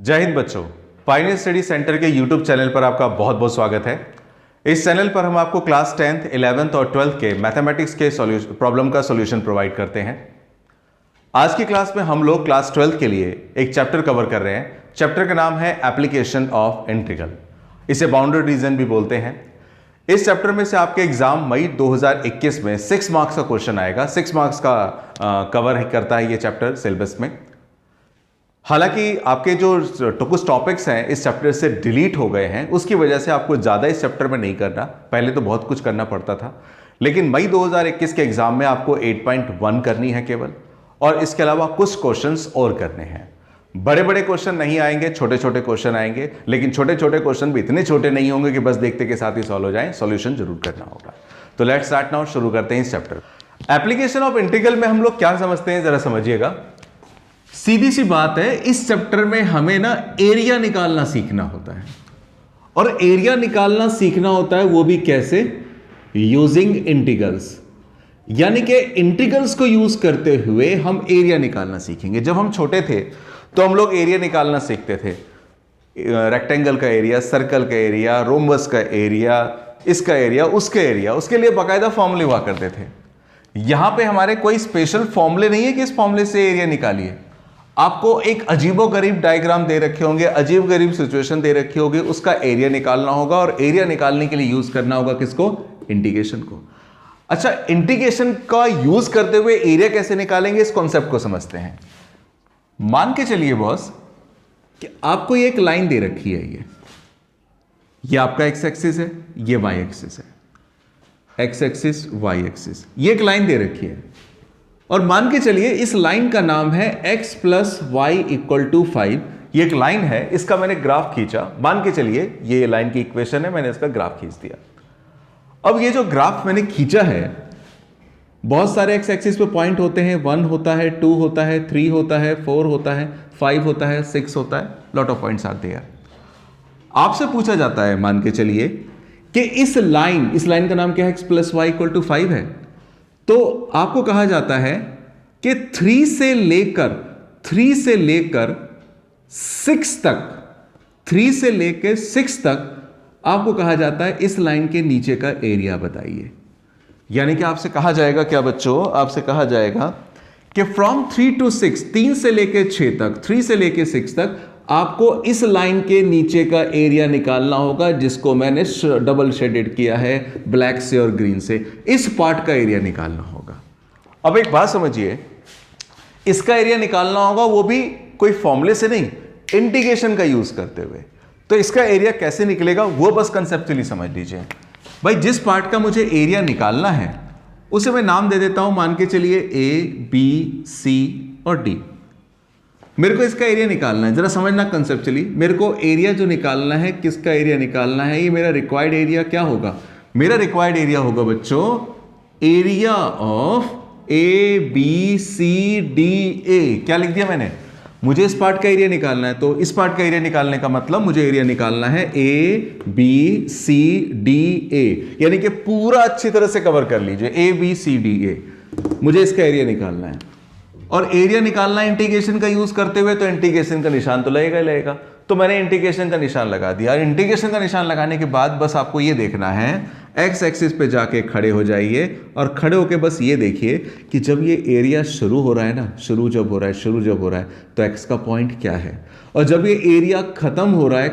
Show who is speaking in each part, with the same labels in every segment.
Speaker 1: जय हिंद बच्चों, Pioneer study centre के यूट्यूब चैनल पर आपका बहुत बहुत स्वागत है। इस चैनल पर हम आपको क्लास 10th, 11th और 12th के मैथमेटिक्स के प्रॉब्लम का सॉल्यूशन प्रोवाइड करते हैं। आज की क्लास में हम लोग क्लास 12th के लिए एक चैप्टर कवर कर रहे हैं। चैप्टर का नाम है एप्लीकेशन ऑफ इंटीग्रल। इसे बाउंडेड रीजन भी बोलते हैं। इस चैप्टर में से आपके एग्जाम मई 2021 में 6 मार्क्स का क्वेश्चन आएगा। 6 मार्क्स का कवर करता है ये चैप्टर सिलेबस में। हालांकि आपके जो कुछ टॉपिक्स हैं इस चैप्टर से डिलीट हो गए हैं, उसकी वजह से आपको ज़्यादा इस चैप्टर में नहीं करना। पहले तो बहुत कुछ करना पड़ता था, लेकिन मई 2021 के एग्जाम में आपको 8.1 करनी है केवल, और इसके अलावा कुछ क्वेश्चंस और करने हैं। बड़े बड़े क्वेश्चन नहीं आएंगे, छोटे छोटे क्वेश्चन आएंगे, लेकिन छोटे छोटे क्वेश्चन भी इतने छोटे नहीं होंगे कि बस देखते के साथ ही सॉल्व हो जाए। सॉल्यूशन जरूर करना होगा। तो लेट्स स्टार्ट नाउ। शुरू करते हैं इस चैप्टर। एप्लीकेशन ऑफ इंटीग्रल में हम लोग क्या समझते हैं, जरा समझिएगा। सीधी सी बात है, इस चैप्टर में हमें ना एरिया निकालना सीखना होता है, और एरिया निकालना सीखना होता है वो भी कैसे, यूजिंग इंटीग्रल्स। यानी कि इंटीग्रल्स को यूज करते हुए हम एरिया निकालना सीखेंगे। जब हम छोटे थे तो हम लोग एरिया निकालना सीखते थे। रेक्टेंगल का एरिया, सर्कल का एरिया, रोम्बस का एरिया, इसका एरिया, उसका एरिया, उसके लिए बाकायदा फॉर्मूले हुआ करते थे। यहां पे हमारे कोई स्पेशल फॉर्मूले नहीं है कि इस फॉर्मूले से एरिया निकालिए। आपको एक अजीबोगरीब डायग्राम दे रखे होंगे, अजीब गरीब सिचुएशन दे रखी होगी, उसका एरिया निकालना होगा, और एरिया निकालने के लिए यूज करना होगा किसको, इंटीग्रेशन को। अच्छा, इंटीग्रेशन का यूज करते हुए एरिया कैसे निकालेंगे, इस कॉन्सेप्ट को समझते हैं। मान के चलिए बॉस कि आपको ये एक लाइन दे रखी है, ये आपका एक्स एक्सिस है, ये वाई एक्सिस है, एक्स एक्सिस वाई एक्सिस, ये एक लाइन दे रखी है। और मान के चलिए इस लाइन का नाम है x plus Y equal to 5। ये एक लाइन है, इसका मैंने ग्राफ खींचा। मान के चलिए ये लाइन की इक्वेशन है, मैंने इसका ग्राफ खींच दिया। अब ये जो ग्राफ मैंने खींचा है, बहुत सारे एक्स एक्सिस पे पॉइंट होते हैं। 1 होता है, 2 होता है, 3 होता है, 4 होता है, 5 होता है, 6 होता है, lot of points are there. आपसे पूछा जाता है, मान के चलिए कि इस लाइन का नाम क्या है, x plus Y equal to 5 है। तो आपको कहा जाता है कि 3 से लेकर 6 तक आपको कहा जाता है इस लाइन के नीचे का एरिया बताइए। यानी कि आपसे कहा जाएगा क्या बच्चों, आपसे कहा जाएगा कि फ्रॉम 3 to 6, 3 से लेकर 6 तक, 3 से लेकर 6 तक आपको इस लाइन के नीचे का एरिया निकालना होगा, जिसको मैंने डबल शेडेड किया है ब्लैक से और ग्रीन से। इस पार्ट का एरिया निकालना होगा। अब एक बात समझिए, इसका एरिया निकालना होगा वो भी कोई फॉर्मूले से नहीं, इंटीग्रेशन का यूज करते हुए। तो इसका एरिया कैसे निकलेगा वो बस कंसेप्चुअली समझ लीजिए। भाई, जिस पार्ट का मुझे एरिया निकालना है उसे मैं नाम दे देता हूं, मान के चलिए A, B, C और D। मेरे को इसका एरिया निकालना है, जरा समझना कंसेप्चुअली। मेरे को एरिया जो निकालना है, किसका एरिया निकालना है, ये मेरा रिक्वायर्ड एरिया क्या होगा, मेरा रिक्वायर्ड एरिया होगा बच्चों एरिया ऑफ ABCDA। क्या लिख दिया मैंने, मुझे इस पार्ट का एरिया निकालना है, तो इस पार्ट का एरिया निकालने का मतलब मुझे एरिया निकालना है ABCDA, यानी कि पूरा अच्छी तरह से कवर कर लीजिए ABCDA। मुझे इसका एरिया निकालना है, और एरिया निकालना है इंटीग्रेशन का यूज करते हुए, तो इंटीग्रेशन का निशान तो लगेगा ही लगेगा। तो मैंने इंटीग्रेशन का निशान लगा दिया। और इंटीग्रेशन का निशान लगाने के बाद बस आपको ये देखना है, एक्स एक्सिस पे जाके खड़े हो जाइए, और खड़े होके बस ये देखिए कि जब ये एरिया शुरू हो रहा है ना, शुरू जब हो रहा है तो एक्स का पॉइंट क्या है, और जब ये एरिया खत्म हो रहा है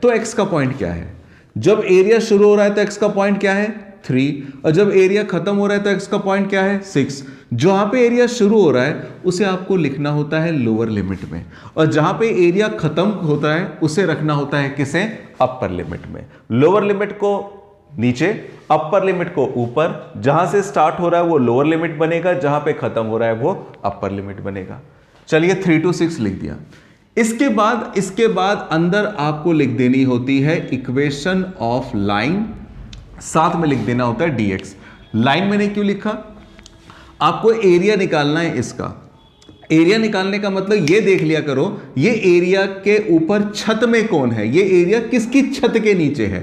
Speaker 1: तो एक्स का पॉइंट क्या है। जब एरिया शुरू हो रहा है तो एक्स का पॉइंट क्या है, 3, और जब एरिया खत्म हो रहा है तो एक्स का पॉइंट क्या है, 6। जहां पे एरिया शुरू हो रहा है उसे आपको लिखना होता है लोअर लिमिट में, और जहां पे एरिया खत्म होता है उसे रखना होता है किसे, अपर लिमिट में। लोअर लिमिट को नीचे, अपर लिमिट को ऊपर। जहां से स्टार्ट हो रहा है वो लोअर लिमिट बनेगा, जहां पे खत्म हो रहा है वो अपर लिमिट बनेगा। चलिए 3 to 6 लिख दिया। इसके बाद अंदर आपको लिख देनी होती है इक्वेशन ऑफ लाइन, साथ में लिख देना होता है dx। लाइन मैंने क्यों लिखा, आपको एरिया निकालना है। इसका एरिया निकालने का मतलब ये देख लिया करो, ये एरिया के ऊपर छत में कौन है, ये एरिया किसकी छत के नीचे है।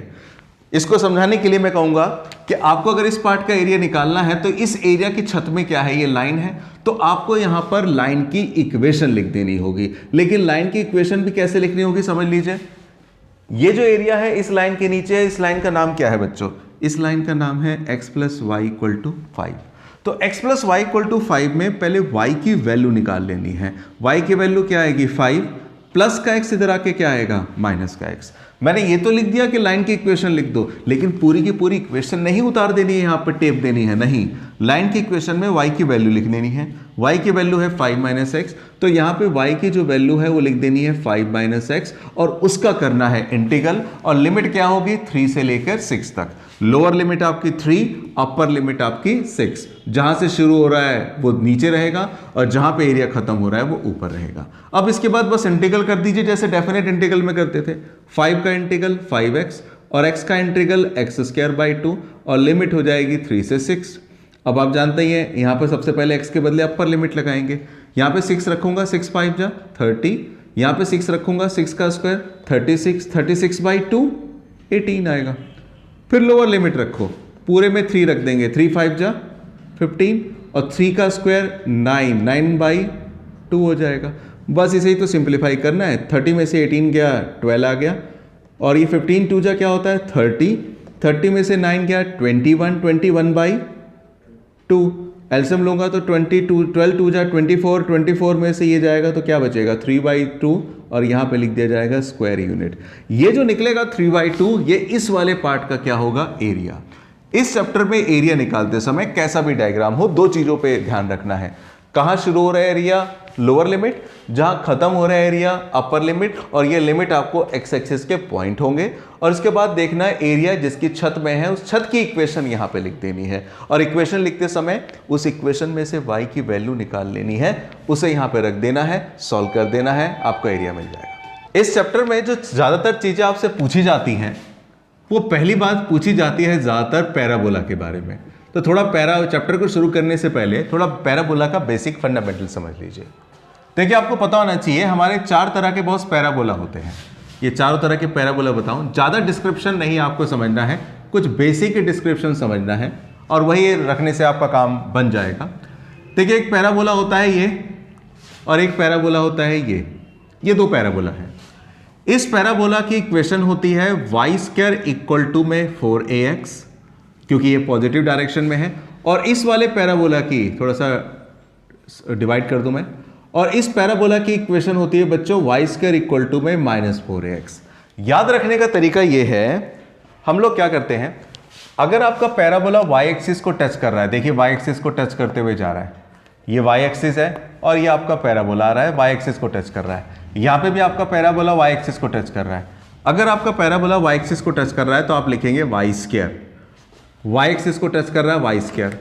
Speaker 1: इसको समझाने के लिए मैं कहूंगा कि आपको अगर इस पार्ट का एरिया निकालना है तो इस एरिया की छत में क्या है, ये लाइन है, तो आपको यहां पर लाइन की इक्वेशन लिख देनी होगी। लेकिन लाइन की इक्वेशन भी कैसे लिखनी होगी समझ लीजिए। ये जो एरिया है इस लाइन के नीचे है, इस लाइन का नाम क्या है बच्चों, इस लाइन का नाम है x plus Y equal to 5। तो x plus Y equal to 5 में पहले y की वैल्यू निकाल लेनी है। y की वैल्यू क्या आएगी 5, प्लस का x इधर आके क्या आएगा माइनस का x। मैंने ये तो लिख दिया कि लाइन की इक्वेशन लिख दो, लेकिन पूरी की पूरी इक्वेशन नहीं उतार देनी है, यहां पर टेप देनी है, नहीं, लाइन की इक्वेशन में y की वैल्यू लिख देनी है। y की वैल्यू है 5 माइनस एक्स, तो यहां पे y की जो वैल्यू है वो लिख देनी है 5 माइनस एक्स, और उसका करना है इंटीग्रल, और लिमिट क्या होगी 3 से लेकर 6 तक। लोअर लिमिट आपकी 3, अपर लिमिट आपकी 6। जहां से शुरू हो रहा है वो नीचे रहेगा और जहां पे एरिया खत्म हो रहा है वो ऊपर रहेगा। अब इसके बाद बस इंटीग्रल कर दीजिए जैसे डेफिनेट इंटीग्रल में करते थे। 5 का इंटीग्रल 5x और x का इंटीग्रल x² 2 और लिमिट हो जाएगी 3 से 6। अब आप जानते ही हैं यहां पर सबसे पहले x के बदले अपर लिमिट लगाएंगे। यहां पे 6 रखूंगा, 6 5 जा 30, यहां पे 6 रखूंगा, 6 का स्क्वायर 36, 36/2 18 आएगा। फिर लोअर लिमिट रखो, पूरे में 3 रख देंगे, 3 5 जा 15 और 3 का स्क्वायर 9, 9/2 हो जाएगा। बस इसे ही तो सिंप्लीफाई करना है। 30 में से 18 गया 12 आ गया, और ये 15 2 जा क्या होता है 30, 30 में से 9 गया 21, 21/2 एल्सियम लूंगा तो 22, 12 2 जा 24, 24 में से ये जाएगा तो क्या बचेगा 3/2, और यहां पे लिख दिया जाएगा स्क्वायर यूनिट। ये जो निकलेगा 3/2 ये इस वाले पार्ट का क्या होगा एरिया। इस चैप्टर में एरिया निकालते समय कैसा भी डायग्राम हो, दो चीजों पे ध्यान रखना है। कहां शुरू हो रहा है एरिया लोअर लिमिट, जहां खत्म हो रहा है एरिया अपर लिमिट, और ये लिमिट आपको एक्स एक्सिस के पॉइंट होंगे। और इसके बाद देखना है एरिया जिसकी छत में है उस छत की इक्वेशन यहां पे लिख देनी है, और इक्वेशन लिखते समय उस इक्वेशन में से y की वैल्यू निकाल लेनी है, उसे यहां पे रख देना है, सॉल्व कर देना है, आपको एरिया मिल जाएगा। इस चैप्टर में जो ज्यादातर चीजें आपसे पूछी जाती हैं वो पहली बात पूछी जाती है ज्यादातर पैराबोला के बारे में। तो थोड़ा चैप्टर को शुरू करने से पहले थोड़ा पैराबोला का बेसिक फंडामेंटल समझ लीजिए। देखिए आपको पता होना चाहिए हमारे 4 तरह के बहुत पैराबोला होते हैं। ये चारों तरह के पैराबोला बताऊं, ज़्यादा डिस्क्रिप्शन नहीं आपको समझना है, कुछ बेसिक डिस्क्रिप्शन समझना है और वही रखने से आपका काम बन जाएगा। देखिए एक पैराबोला होता है ये, और एक पैराबोला होता है ये 2 पैराबोला है। इस पैराबोला की इक्वेशन होती है y² इक्वल टू में 4ax, क्योंकि ये पॉजिटिव डायरेक्शन में है, और इस वाले पैराबोला की थोड़ा सा डिवाइड कर दूं मैं, और इस पैराबोला की इक्वेशन होती है बच्चों y² इक्वल टू में -4ax। याद रखने का तरीका ये है, हम लोग क्या करते हैं, अगर आपका पैराबोला y एक्सिस को टच कर रहा है, देखिए y एक्सिस को टच करते हुए जा रहा है, ये y एक्सिस है और ये आपका पैराबोला आ रहा है y एक्सिस को टच कर रहा है, यहां पे भी आपका पैराबोला y एक्सिस को टच कर रहा है। अगर आपका पैराबोला y एक्सिस को टच कर रहा है तो आप लिखेंगे y², y एक्सिस को टच कर रहा है y²,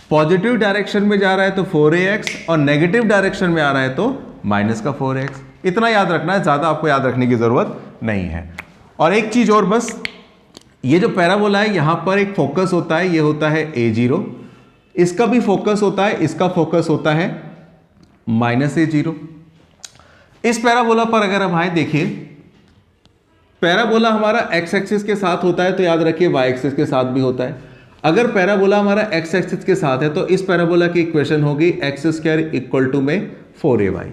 Speaker 1: पॉजिटिव डायरेक्शन में जा रहा है तो 4ax और नेगेटिव डायरेक्शन में आ रहा है तो -4x। इतना याद रखना है, ज्यादा आपको याद रखने की जरूरत नहीं है। और एक चीज और बस, ये जो पैराबोला है यहां पर एक फोकस होता है, ये होता है a0, इसका भी फोकस होता है, इसका फोकस होता है -a0। इस पैराबोला पर अगर हम आए, देखिए पैराबोला हमारा x एक्सिस के साथ होता है तो याद रखिए y एक्सिस के साथ भी होता है। अगर पैराबोला हमारा x एक्सिस के साथ है तो इस पैराबोला की इक्वेशन होगी x² इक्वल टू में 4ay।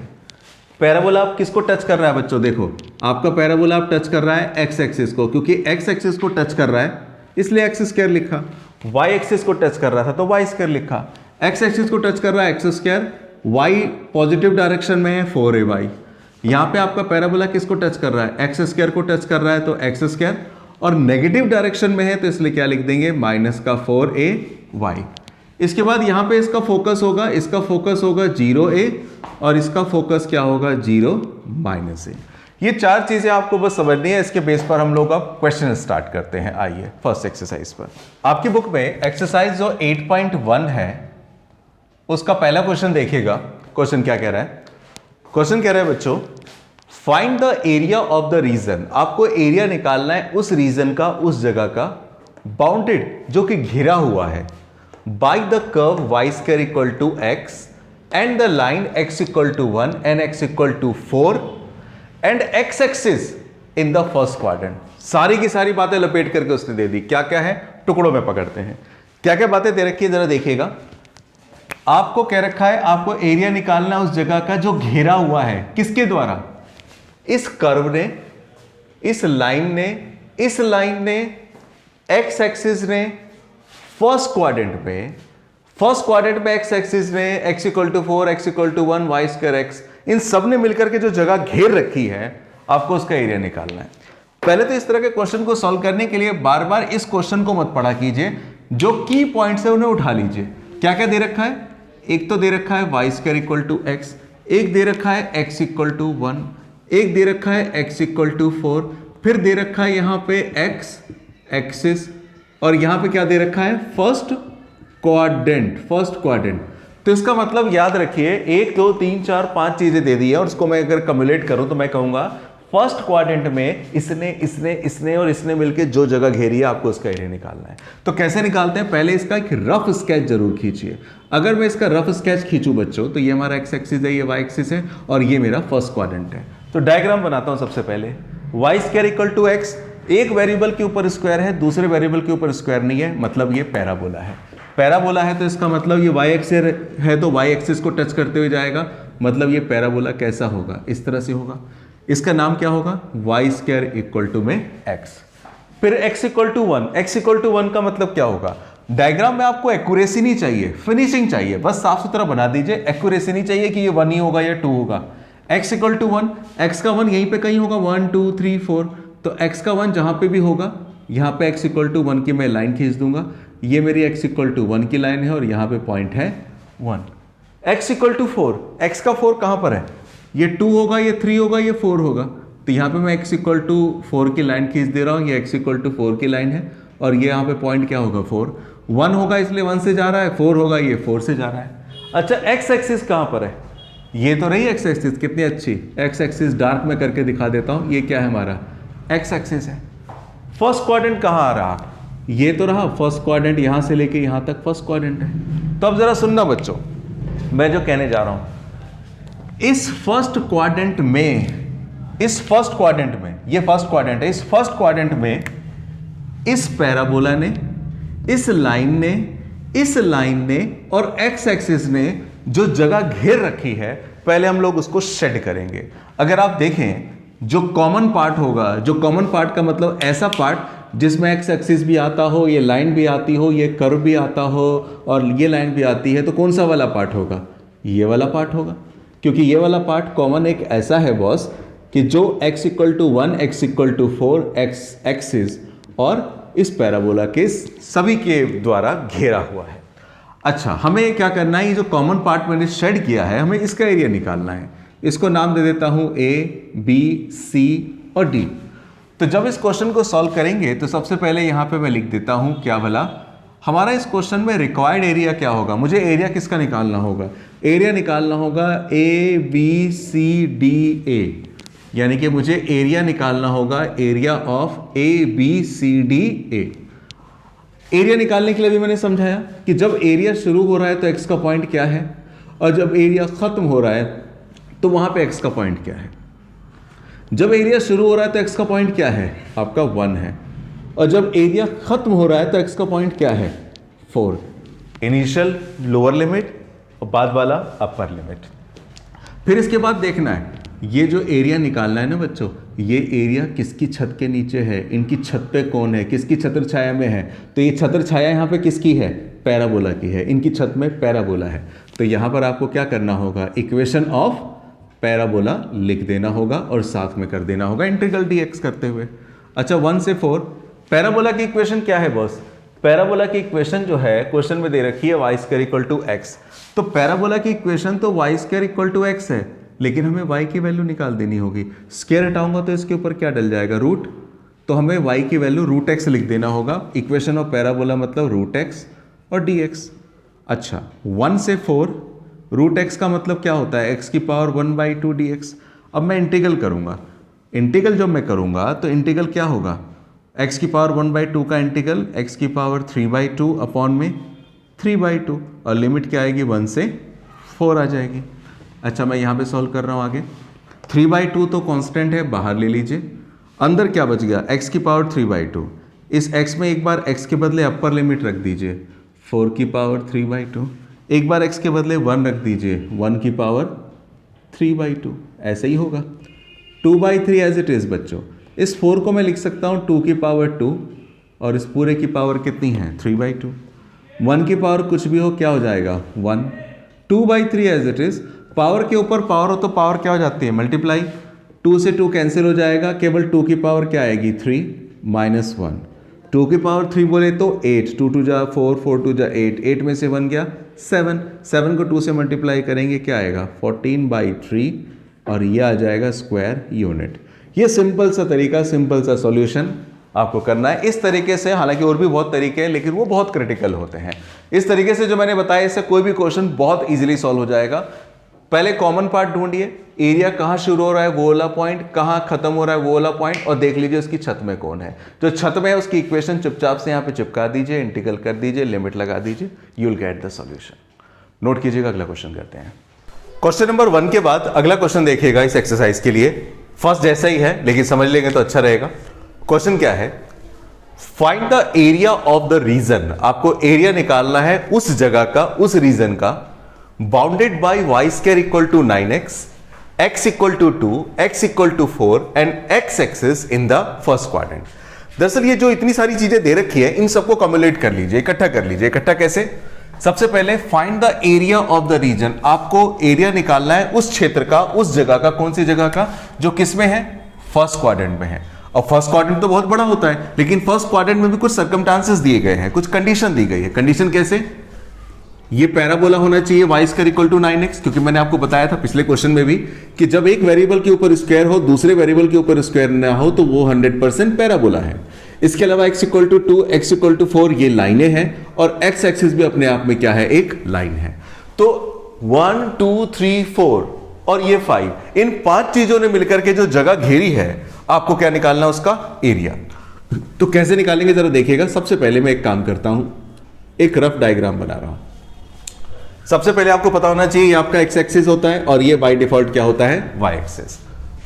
Speaker 1: पैराबोला आप किसको टच कर रहा है बच्चों, देखो आपका पैराबोला आप टच कर रहा है x एक्सिस को, क्योंकि x एक्सिस को टच कर रहा है इसलिए x² लिखा, y एक्सिस को टच कर रहा था तो y² लिखा, x एक्सिस को टच कर रहा है x², y पॉजिटिव डायरेक्शन में है 4ay। यहां पे आपका पैराबोला किसको टच कर रहा है, x² को टच कर रहा है तो x², और नेगेटिव डायरेक्शन में है तो इसलिए क्या लिख देंगे -4ay। इसके बाद यहां पे इसका फोकस होगा, इसका फोकस होगा 0a और इसका फोकस क्या होगा 0 - ये 4 चीजें आपको बस समझनी है। इसके बेस पर हम लोग अब क्वेश्चन स्टार्ट करते हैं। आइए फर्स्ट एक्सरसाइज पर, आपकी बुक में एक्सरसाइज जो 8.1 है उसका पहला क्वेश्चन देखिएगा। क्वेश्चन क्या कह रहा है, क्वेश्चन कह रहा है बच्चों find the area of the region. आपको एरिया निकालना है उस रीजन का, उस जगह का, बाउंडेड जो कि घिरा हुआ है by the curve y² equal to x and the line x equal to 1 and x equal to 4 and x axis in the first quadrant. सारी की सारी बातें लपेट करके उसने दे दी। क्या क्या है, टुकड़ों में पकड़ते हैं। क्या क्या बातें दे रखी है जरा देखिएगा। आपको कह रखा है आपको एरिया निकालना उस जगह का जो घेरा हुआ है, किसके द्वारा, इस कर्व ने, इस लाइन ने, इस लाइन ने, एक्स एक्सिस ने, फर्स्ट क्वाड्रेंट में एक्स एक्सिस ने x equal to 4, x equal to 1, Y square X, इन सब ने मिलकर के जो जगह घेर रखी है आपको उसका एरिया निकालना है। पहले तो इस तरह के क्वेश्चन को सॉल्व करने के लिए बार बार इस क्वेश्चन को मत पढ़ा कीजिए, जो की पॉइंट्स है उन्हें उठा लीजिए। क्या क्या दे रखा है, एक तो दे रखा है y square equal to x, एक दे रखा है x इक्वल टू 1, एक दे रखा है x इक्वल टू 4, फिर दे रखा है यहां पे x एक्सिस, और यहां पे क्या दे रखा है, फर्स्ट क्वाड्रेंट। तो इसका मतलब याद रखिए 1 2 3 4 5 चीजें दे दी है, और उसको मैं अगर कम्युलेट करूं तो मैं कहूंगा फर्स्ट क्वाड्रेंट में इसने और इसने मिलकर जो जगह घेरी है आपको उसका एरिया निकालना है। तो कैसे निकालते हैं, पहले इसका एक रफ स्केच जरूर खींचिए। अगर मैं इसका रफ स्केच खींचूं बच्चों, तो ये हमारा एक्स एक्सिस है, ये वाई एक्सिस है, और ये मेरा फर्स्ट क्वाड्रेंट है। तो डायग्राम बनाता हूं सबसे पहले। Y square equal to x, एक वेरिएबल के ऊपर स्क्वायर है, दूसरे वेरिएबल के ऊपर स्क्वायर नहीं है, मतलब ये पैराबोला है। पैराबोला है तो इसका मतलब ये वाई एक्सिस है तो वाई एक्सिस को टच करते हुए जाएगा, मतलब ये पैराबोला कैसा होगा, इस तरह से होगा। इसका नाम क्या होगा, वाई स्क्वायर इक्वल टू में एक्स। फिर x equal to 1, x equal to 1 का मतलब क्या होगा, डायग्राम में आपको एक्यूरेसी नहीं चाहिए, फिनिशिंग चाहिए, बस साफ सुथरा बना दीजिए। एक्यूरेसी नहीं चाहिए कि ये 1 ही होगा या 2 होगा। x इक्वल टू 1, x का 1 यहीं पे कहीं होगा, 1 2 3 4, तो x का 1 जहां पे भी होगा, यहां पे x इक्वल टू 1 की मैं लाइन खींच दूंगा, ये मेरी x इक्वल टू 1 की लाइन है, और यहां पे पॉइंट है 1। x इक्वल टू 4, x का 4 कहां पर है, ये 2 होगा, ये 3 होगा, ये 4 होगा, तो यहाँ पे मैं x इक्वल टू 4 की लाइन खींच दे रहा हूँ, ये x इक्वल टू 4 की लाइन है, और ये यहाँ पे पॉइंट क्या होगा 4, 1 होगा इसलिए 1 से जा रहा है, 4 होगा ये 4 से जा रहा है। अच्छा x एक्सिस कहाँ पर है, ये तो रही x एक्सिस, कितनी अच्छी x एक्सिस, डार्क में करके दिखा देता हूँ, ये क्या है हमारा x एक्सिस है। फर्स्ट क्वाड्रेंट कहाँ आ रहा, ये तो रहा फर्स्ट क्वाड्रेंट, यहाँ से लेके यहाँ तक फर्स्ट क्वाड्रेंट है। तो अब जरा सुनना बच्चों, मैं जो कहने जा रहा हूँ, इस फर्स्ट क्वाड्रेंट में, इस फर्स्ट क्वाड्रेंट में, ये फर्स्ट क्वाड्रेंट है, इस फर्स्ट क्वाड्रेंट में इस पैराबोला ने, इस लाइन ने और एक्स एक्सिस ने जो जगह घेर रखी है, पहले हम लोग उसको शेड करेंगे। अगर आप देखें जो कॉमन पार्ट होगा, जो कॉमन पार्ट का मतलब ऐसा पार्ट जिसमें एक्स एक्सिस भी आता हो, ये लाइन भी आती हो, ये कर्व भी आता हो और ये लाइन भी आती है, तो कौन सा वाला पार्ट होगा, ये वाला पार्ट होगा, क्योंकि ये वाला पार्ट कॉमन एक ऐसा है बॉस कि जो x equal to 1, x equal to 4, x axis और इस पैराबोला के सभी के द्वारा घेरा हुआ है। अच्छा, हमें क्या करना है, ये जो कॉमन पार्ट मैंने शेड किया है, हमें इसका एरिया निकालना है। इसको नाम दे देता हूं a, b, c और d। तो जब इस क्वेश्चन को सॉल्व करेंगे तो सबसे पहले यहां पे मैं लिख देता हूं, क्या भला हमारा इस क्वेश्चन में रिक्वायर्ड एरिया क्या होगा, मुझे एरिया किसका निकालना होगा, एरिया निकालना होगा a b c d a, यानी कि मुझे एरिया निकालना होगा area of a b c d a। Area निकालने के लिए भी मैंने समझाया कि जब एरिया शुरू हो रहा है तो x का पॉइंट क्या है, और जब एरिया खत्म हो रहा है तो वहां पे x का पॉइंट क्या है। जब एरिया शुरू हो रहा है तो x का पॉइंट क्या है, आपका 1 है, और जब एरिया खत्म हो रहा है तो x का पॉइंट क्या है, 4। इनिशियल लोअर लिमिट और बाद वाला अपर लिमिट। फिर इसके बाद देखना है ये जो एरिया निकालना है ना बच्चों, ये एरिया किसकी छत के नीचे है, इनकी छत पे कौन है, किसकी छत्र छाया में है, तो ये छत्र छाया यहाँ पे किसकी है, पैराबोला की है, इनकी छत में पैराबोला है। तो यहाँ पर आपको क्या करना होगा, इक्वेशन ऑफ पैराबोला लिख देना होगा और साथ में कर देना होगा इंटीग्रल dx करते हुए। अच्छा, 1 से 4 पैराबोला की इक्वेशन क्या है बॉस, पैराबोला की इक्वेशन जो है क्वेश्चन में दे रखी है y square equal to x. तो पैराबोला की इक्वेशन तो y square equal to x है, लेकिन हमें y की वैल्यू निकाल देनी होगी। स्क्वायर हटाऊंगा तो इसके ऊपर क्या डल जाएगा, रूट, तो हमें y की वैल्यू रूट x लिख देना होगा। इक्वेशन ऑफ पैराबोला मतलब रूट x और dx। अच्छा, 1 से 4 रूट x का मतलब क्या होता है, x की पावर 1/2 dx। अब मैं इंटीग्रल करूंगा, इंटीग्रल जब मैं करूंगा तो इंटीग्रल क्या होगा, x की पावर 1/2 का इंटीग्रल x की पावर 3/2 अपॉन में 3/2, और लिमिट क्या आएगी, 1 से 4 आ जाएगी। अच्छा, मैं यहाँ पे सॉल्व कर रहा हूँ आगे। 3/2 तो कांस्टेंट है, बाहर ले लीजिए। अंदर क्या बच गया, x की पावर 3/2। इस x में एक बार x के बदले अपर लिमिट रख दीजिए 4 की पावर 3/2, एक बार x के बदले 1 रख दीजिए 1 की पावर 3/2। ऐसे ही होगा 2/3 एज इट इज बच्चों। इस 4 को मैं लिख सकता हूँ 2 की पावर 2 और इस पूरे की पावर कितनी है 3/2। 1 की पावर कुछ भी हो क्या हो जाएगा 1, 2/3 एज इट इज। पावर के ऊपर पावर हो तो पावर क्या हो जाती है मल्टीप्लाई, 2 से 2 कैंसिल हो जाएगा, केवल 2 की पावर क्या आएगी 3 माइनस 1। 2 की पावर 3 बोले तो 8, 2 2 जा 4, 4 2 जा 8, 8 में से 1 गया 7, 7 को 2 से मल्टीप्लाई करेंगे क्या आएगा 14/3 और ये आ जाएगा स्क्वायर यूनिट। ये सिंपल सा तरीका, सिंपल सा सॉल्यूशन आपको करना है इस तरीके से। हालांकि और भी बहुत तरीके हैं लेकिन वो बहुत क्रिटिकल होते हैं। इस तरीके से जो मैंने बताया इससे कोई भी क्वेश्चन बहुत इजीली सॉल्व हो जाएगा। पहले कॉमन पार्ट ढूंढिए, एरिया कहाँ शुरू हो रहा है वो वाला पॉइंट, कहाँ खत्म हो रहा है वो वाला पॉइंट, और देख लीजिए उसकी छत में कौन है। जो छत में है उसकी इक्वेशन चुपचाप से यहाँ पे चिपका दीजिए, इंटीग्रल कर दीजिए, लिमिट लगा दीजिए, you will get the solution. Note कीजिएगा, अगला क्वेश्चन करते हैं। क्वेश्चन नंबर 1 के बाद अगला क्वेश्चन देखिएगा इस एक्सरसाइज के लिए। फर्स्ट जैसा ही है लेकिन समझ लेंगे तो अच्छा रहेगा। क्वेश्चन क्या है, find the area of the region. आपको एरिया निकालना है उस जगह का, उस रीजन का, bounded by y square equal to 9x, x equal to 2, x equal to 4 and x axis in the first quadrant. दरअसल ये जो इतनी सारी चीजें दे रखी है इन सबको कम्युलेट कर लीजिए, इकट्ठा कर लीजिए। इकट्ठा कैसे, सबसे पहले find the area of the region. आपको एरिया निकालना है उस क्षेत्र का, उस जगह का। कौन सी जगह का, जो किस में है फर्स्ट क्वाड्रेंट में है। और फर्स्ट क्वाड्रेंट तो बहुत बड़ा होता है लेकिन फर्स्ट क्वाड्रेंट में भी कुछ सर्कमस्टांसेस दिए गए हैं, कुछ कंडीशन दी गई है। कंडीशन कैसे, ये पैराबोला होना चाहिए y square equal to 9x, क्योंकि मैंने आपको बताया था पिछले क्वेश्चन में भी कि जब एक वेरिएबल के ऊपर स्क्वायर हो दूसरे वेरिएबल के ऊपर स्क्वायर ना हो तो वो 100% पैराबोला है। इसके अलावा x equal to 2, x equal to 4 ये लाइनें हैं और x एक्सिस भी अपने आप में क्या है, एक लाइन है। तो 1 2 3 4 और ये 5, इन 5 चीजों ने मिलकर के जो जगह घेरी है आपको क्या निकालना, उसका एरिया। तो कैसे निकालेंगे जरा देखिएगा। सबसे पहले मैं एक काम करता हूं, एक रफ डायग्राम बना रहा हूं। सबसे पहले आपको पता होना चाहिए ये आपका x एक्सिस होता है और ये बाय डिफॉल्ट क्या होता है, y एक्सिस।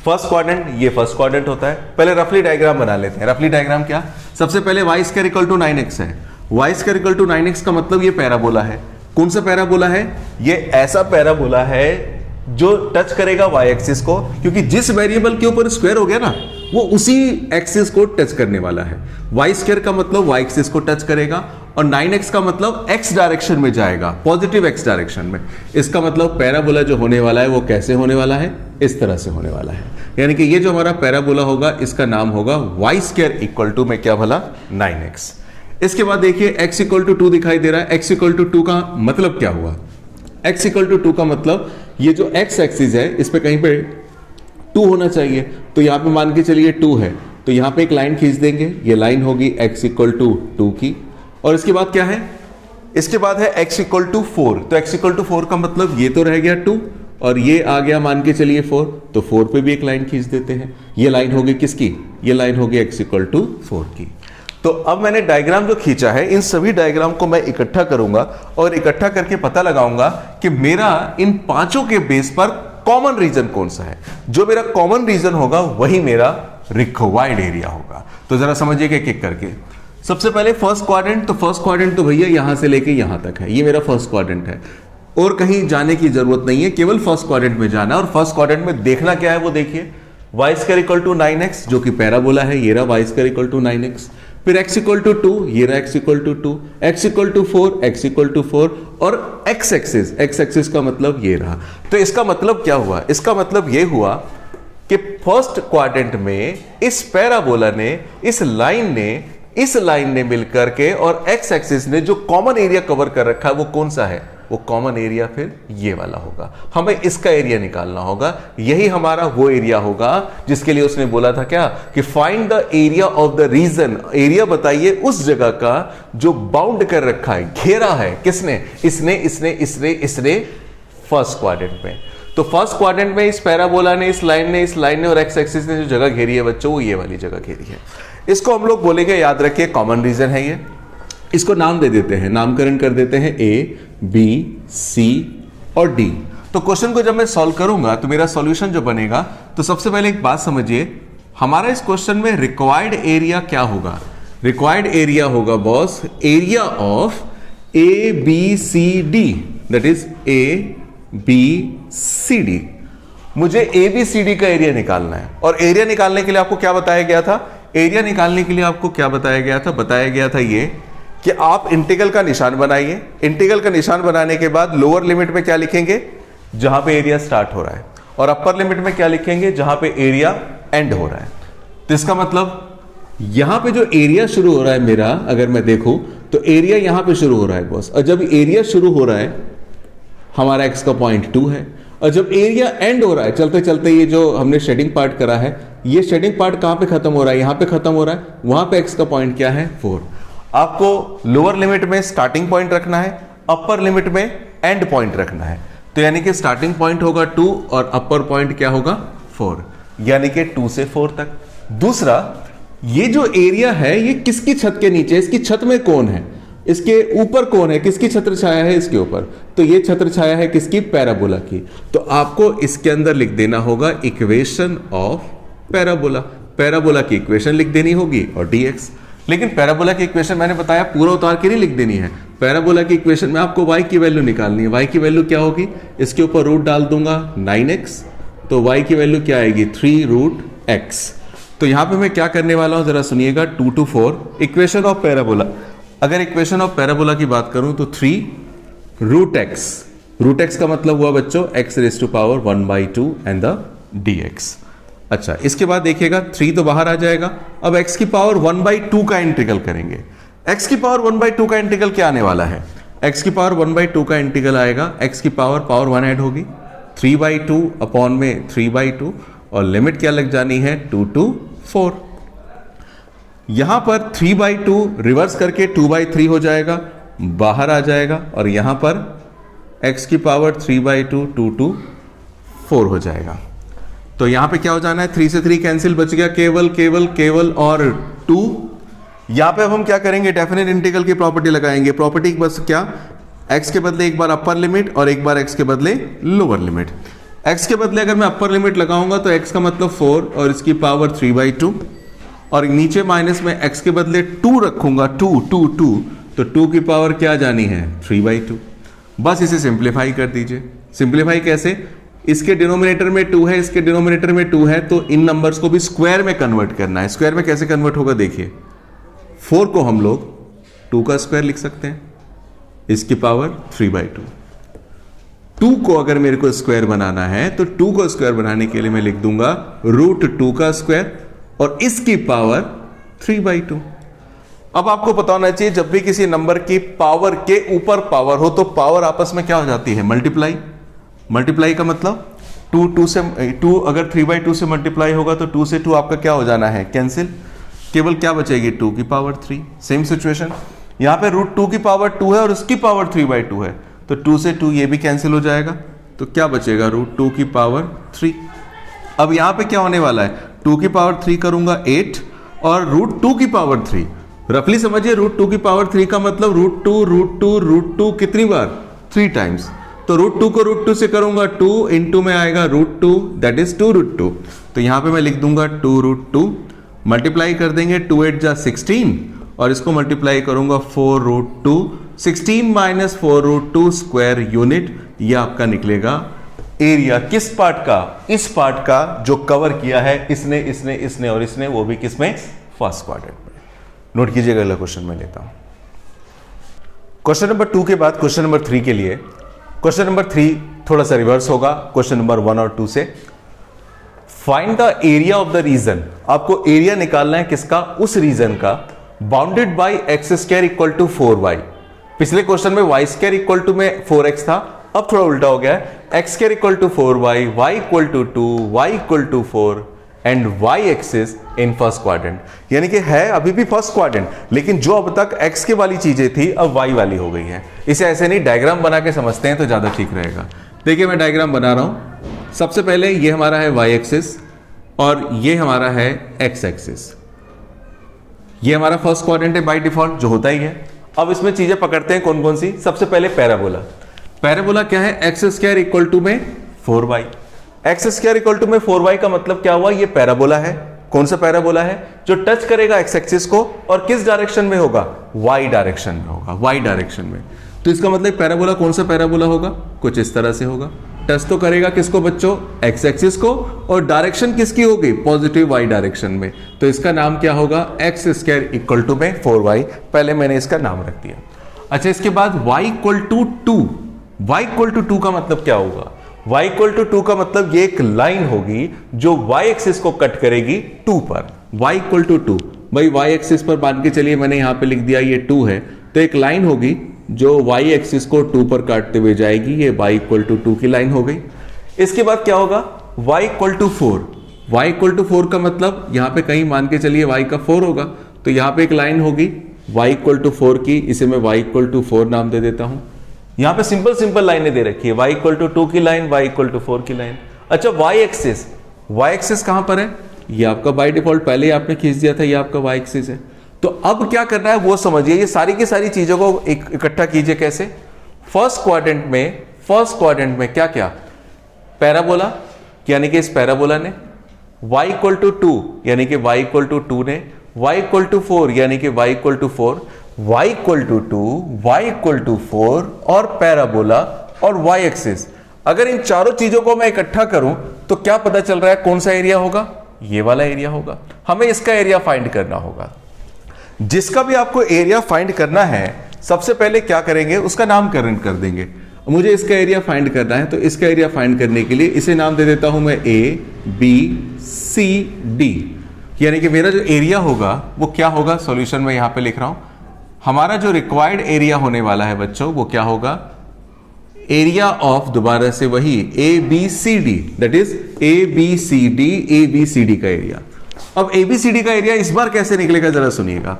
Speaker 1: फर्स्ट क्वाड्रेंट, ये फर्स्ट क्वाड्रेंट होता है। पहले रफली डायग्राम बना लेते हैं। रफली डायग्राम क्या, सबसे पहले y square equal to 9x है। y square equal to 9x का मतलब ये पैराबोला है। कौन सा पैराबोला है, ये ऐसा पैराबोला है जो टच करेगा y एक्सिस को, क्योंकि जिस वेरिएबल के ऊपर स्क्वायर हो गया ना वो उसी एक्सिस को टच करने वाला है। y स्क्वायर का मतलब y एक्सिस को टच करेगा और 9x का मतलब x डायरेक्शन में जाएगा, पॉजिटिव x डायरेक्शन में। इसका मतलब पैराबोला जो होने वाला है वो कैसे होने वाला है, इस तरह से होने वाला है। यानी कि ये जो हमारा पैराबोला होगा इसका नाम होगा y स्क्वायर इक्वल टू में क्या भला 9x। इसके बाद देखिए x इक्वल टू 2 दिखाई दे रहा है। x इक्वल टू 2 का मतलब क्या हुआ, x इक्वल टू 2 का मतलब ये जो x एक्सिस है इस पे कहीं पे 2 होना चाहिए। तो यहां पे मान के चलिए 2 है तो यहां पे एक लाइन खींच देंगे, ये लाइन होगी x इक्वल टू 2 की। और इसके बाद क्या है, इसके बाद है x इक्वल टू 4। तो x इक्वल टू 4 का मतलब ये तो रह गया 2 और ये आ गया मान के चलिए 4, तो 4 पे भी एक लाइन खींच देते हैं। ये लाइन होगी किसकी, ये लाइन होगी x इक्वल टू 4 की। तो अब मैंने डायग्राम जो खींचा है इन सभी डायग्राम को मैं इकट्ठा करूंगा और इकट्ठा करके पता लगाऊंगा कि मेरा इन पांचों के बेस पर कॉमन रीजन कौन सा है। जो मेरा कॉमन रीजन होगा वही मेरा रिक्वायर्ड एरिया होगा। तो जरा समझिएगा एक एक करके। सबसे पहले फर्स्ट क्वाड्रेंट, तो फर्स्ट क्वाड्रेंट तो भैया यहां से लेके यहां तक है, ये मेरा फर्स्ट क्वाड्रेंट है और कहीं जाने की जरूरत नहीं है, केवल फर्स्ट क्वाड्रेंट में जाना। और फर्स्ट क्वाड्रेंट में देखना क्या है वो देखिए, y square equal to 9x जो कि पैराबोला है, ये रहा y square equal to 9x। फिर x इक्वल टू 2, ये रहा x equal to 2, x equal to 4, x equal to 4 और x एक्सिस का मतलब ये रहा। तो इसका मतलब क्या हुआ, इसका मतलब ये हुआ कि फर्स्ट क्वाड्रेंट में इस पैराबोला ने, इस लाइन ने मिलकर के और x एक्सिस ने जो कॉमन एरिया कवर कर रखा है वो कौन सा है, वो कॉमन एरिया फिर ये वाला होगा। हमें इसका एरिया निकालना होगा, यही हमारा वो एरिया होगा जिसके लिए उसने बोला था क्या कि find the area of the region. Area बताइए उस जगह का जो बाउंड कर रखा है, घेरा है किसने, इसने फर्स्ट क्वाड्रेंट में। तो फर्स्ट क्वाड्रेंट में इस पैराबोला ने, इस लाइन ने और एक्स एक्सिस ने जो जगह घेरी है बच्चों वो ये वाली जगह घेरी है। इसको हम लोग बोलेंगे, याद रखिए कॉमन रीजन है ये। इसको नाम दे देते हैं, नामकरण कर देते हैं A, B, C और D। तो क्वेश्चन को जब मैं सॉल्व करूंगा तो मेरा सॉल्यूशन जो बनेगा, तो सबसे पहले एक बात समझिए, हमारा इस क्वेश्चन में रिक्वायर्ड एरिया क्या होगा? रिक्वायर्ड एरिया होगा boss area of A B C D, that is A B C D. मुझे ए बी सी डी का एरिया निकालना है, और एरिया निकालने के लिए आपको क्या बताया गया था? एरिया निकालने के लिए आपको क्या बताया गया था? बताया गया था ये कि आप इंटीग्रल का निशान बनाइए। इंटीग्रल का निशान बनाने के बाद लोअर लिमिट में क्या लिखेंगे? जहां पे एरिया स्टार्ट हो रहा है, और अपर लिमिट में क्या लिखेंगे? जहां पे एरिया एंड हो रहा है। तो इसका मतलब यहां पे जो एरिया शुरू हो रहा है मेरा, अगर मैं देखूं तो एरिया यहां पे शुरू हो रहा है बॉस, और जब एरिया शुरू हो रहा है हमारा एक्स का पॉइंट 2 है, और जब एरिया एंड हो रहा है चलते चलते, ये जो हमने शेडिंग पार्ट करा है, ये शेडिंग पार्ट कहां पे खत्म हो रहा है? यहां पे खत्म हो रहा है। वहां पे एक्स का पॉइंट क्या है? 4। आपको लोअर लिमिट में स्टार्टिंग पॉइंट रखना है, अपर लिमिट में एंड पॉइंट रखना है। तो यानी कि स्टार्टिंग पॉइंट होगा 2 और अपर पॉइंट क्या होगा? 4, यानी कि 2 से 4 तक। दूसरा, ये जो एरिया है ये किसकी छत के नीचे? इसकी छत में कौन है? इसके ऊपर कौन है? किसकी छत्र छाया है इसके ऊपर? तो ये छत्र छाया है किसकी? पैराबोला की। तो आपको इसके अंदर लिख देना होगा इक्वेशन ऑफ पैराबोला। पैराबोला की इक्वेशन लिख देनी होगी और dx। लेकिन पैराबोला की इक्वेशन मैंने बताया पूरा उतार के नहीं लिख देनी है। पैराबोला की इक्वेशन में आपको y की वैल्यू निकालनी है। y की वैल्यू क्या होगी? इसके ऊपर रूट डाल दूंगा 9x, तो y की वैल्यू क्या आएगी? 3√x। तो यहां पे मैं क्या करने वाला हूं जरा सुनिएगा। 2 to 4 इक्वेशन ऑफ पैराबोला। अगर इक्वेशन ऑफ पैराबोला की बात करूं तो 3√x। रूट एक्स का मतलब हुआ बच्चों x⁻1/2 एंड द dx। अच्छा, इसके बाद देखिएगा 3 तो बाहर आ जाएगा। अब x की पावर 1/2 का इंटीग्रल करेंगे। x की पावर 1/2 का इंटीग्रल क्या आने वाला है? x की पावर 1/2 का इंटीग्रल आएगा, x की पावर 1 ऐड होगी, 3/2 अपॉन में 3/2, और लिमिट क्या लग जानी है? 2 to 4। यहां पर 3/2 रिवर्स करके 2/3 हो जाएगा, बाहर आ जाएगा, और यहां पर x की पावर 3/2 2 to 4 हो जाएगा। तो यहां पे क्या हो जाना है? 3 से 3 कैंसिल, बच गया केवल केवल केवल और 2। यहां पे अब हम क्या करेंगे? डेफिनेट इंटीग्रल की प्रॉपर्टी लगाएंगे। प्रॉपर्टी बस क्या? x के बदले एक बार अपर लिमिट और एक बार x के बदले लोअर लिमिट। x के बदले अगर मैं अपर लिमिट लगाऊंगा तो x का मतलब 4 और इसकी पावर 3/2, और नीचे माइनस में x के बदले 2 रखूंगा, 2 2 2, तो 2 की पावर क्या जानी है? 3/2। बस इसे सिंप्लीफाई कर दीजिए। सिंप्लीफाई कैसे? इसके डिनोमिनेटर में 2 है, इसके डिनोमिनेटर में 2 है, तो इन नंबर्स को भी स्क्वायर में कन्वर्ट करना है। स्क्वायर में कैसे कन्वर्ट होगा देखिए। 4 को हम लोग 2 का स्क्वायर लिख सकते हैं, इसकी पावर 3/2। 2 को अगर मेरे को स्क्वायर बनाना है तो 2 को स्क्वायर बनाने के लिए मैं लिख दूंगा √2 का स्क्वायर और इसकी पावर 3/2। अब आपको पता होना चाहिए जब भी किसी नंबर की पावर के ऊपर पावर हो तो पावर आपस में क्या हो जाती है? मल्टीप्लाई। मल्टीप्लाई का मतलब 2 से 2 अगर 3/2 से मल्टीप्लाई होगा तो 2 से 2 आपका क्या हो जाना है? कैंसिल। केवल क्या बचेगी? 2 की पावर 3। सेम सिचुएशन यहां पे √2 की पावर 2 है और उसकी पावर 3/2 है, तो 2 से 2 ये भी कैंसिल हो जाएगा, तो क्या बचेगा? √2 की पावर 3। अब यहां पे क्या होने वाला है? 2 की पावर 3 करूंगा 8 और √2 की पावर 3। रफली समझिए, √2 की पावर 3 का मतलब √2 कितनी बार? 3 टाइम्स। तो √2 को √2 से करूंगा 2 इंटू में आएगा √2, दैट इज 2√2। तो यहां पे मैं लिख दूंगा 2√2, मल्टीप्लाई कर देंगे 2 8 जा 16 और इसको मल्टीप्लाई करूंगा 4√2। 16 माइनस 4√2 स्क्वायर यूनिट, ये आपका निकलेगा एरिया। किस पार्ट का? इस पार्ट का जो कवर किया है इसने इसने इसने और इसने, वो भी किसमें? फर्स्ट क्वाड्रेंट में। नोट कीजिएगा, अगला क्वेश्चन मैं लेता हूं। क्वेश्चन नंबर 2 के बाद क्वेश्चन नंबर 3 के लिए क्वेश्चन नंबर 3 थोड़ा सा रिवर्स होगा क्वेश्चन नंबर 1 और 2 से। Find the area of the region. आपको एरिया निकालना है किसका? उस रीजन का बाउंडेड बाई x² = 4y। पिछले क्वेश्चन में y² = में 4x था, अब थोड़ा उल्टा हो गया है। x² = 4y, y = 2, y = 4 and y axis in first quadrant, यानी कि है अभी भी फर्स्ट क्वाड्रेंट, लेकिन जो अब तक x के वाली चीजें थी अब y वाली हो गई है। इसे ऐसे नहीं, डायग्राम बना के समझते हैं तो ज्यादा ठीक रहेगा। देखिए मैं डायग्राम बना रहा हूं। सबसे पहले ये हमारा है y एक्सिस और ये हमारा है x एक्सिस। ये हमारा फर्स्ट क्वाड्रेंट है बाय डिफॉल्ट, जो होता ही है। अब इसमें चीजें पकड़ते हैं कौन कौन सी। सबसे पहले पैराबोला। पैराबोला क्या है? x² = में 4y। x² = में 4y का मतलब क्या हुआ? ये पैराबोला है। कौन सा पैराबोला है जो टच करेगा एक्स एक्सिस को और किस डायरेक्शन में होगा, वाई डायरेक्शन में होगा, वाई डायरेक्शन में। तो इसका मतलब पैराबोला कौन सा पैराबोला होगा, कुछ इस तरह से होगा। टच तो करेगा किसको बच्चों, एक्स एक्सिस को, और डायरेक्शन किसकी होगी, पॉजिटिव वाई डायरेक्शन में। तो इसका नाम क्या होगा, एक्स स्क्वायर इक्वल टू में 4y। पहले मैंने इसका नाम रख दिया। अच्छा, इसके बाद y equal to 2। y equal to 2 का मतलब क्या होगा, y इक्वल टू 2 का मतलब ये एक लाइन होगी जो y एक्सिस को कट करेगी 2 पर। y इक्वल टू 2, भाई y एक्सिस पर बांध के चलिए, मैंने यहां पे लिख दिया ये 2 है, तो एक लाइन होगी जो y एक्सिस को 2 पर काटते हुए जाएगी, ये y इक्वल टू 2 की लाइन हो गई। इसके बाद क्या होगा, y equal to 4। y equal to 4 का मतलब यहां पे कहीं मान के चलिए y का 4 होगा, तो यहां पे एक लाइन होगी y इक्वल टू 4 की, इसे मैं y इक्वल टू 4 नाम दे देता हूं। यहां पे सिंपल लाइनें दे रखी है, y इक्वल टू 2 की लाइन, y इक्वल टू 4 की लाइन। अच्छा, y एक्सिस कहां पर है, ये आपका बाय डिफॉल्ट पहले ही आपने खींच दिया था, ये आपका y एक्सिस है। तो अब क्या करना है वो समझिए, ये सारी की सारी चीजों को इकट्ठा कीजिए। कैसे, फर्स्ट क्वाड्रेंट में क्या क्या, पैराबोला, यानी कि इस पैराबोला ने, y इक्वल टू 2 यानी कि y इक्वल टू 2 ने, y इक्वल टू 4 यानी कि y equal to 4, y equal to 2, y equal to 4 और पैराबोला और y एक्सिस। अगर इन चारों चीजों को मैं इकट्ठा करूं तो क्या पता चल रहा है, कौन सा एरिया होगा, ये वाला एरिया होगा। हमें इसका एरिया फाइंड करना होगा। जिसका भी आपको एरिया फाइंड करना है, सबसे पहले क्या करेंगे, उसका नामकरण कर देंगे। मुझे इसका एरिया फाइंड करना है, तो इसका एरिया फाइंड करने के लिए इसे नाम दे देता हूं मैं A B C D, यानी कि मेरा जो एरिया होगा वो क्या होगा, सॉल्यूशन में यहां पे लिख रहा हूं। हमारा जो रिक्वायर्ड एरिया होने वाला है बच्चों, वो क्या होगा, एरिया ऑफ, दोबारा से वही ABCD, दैट इज ABCD का एरिया। अब ABCD का एरिया इस बार कैसे निकलेगा जरा सुनिएगा।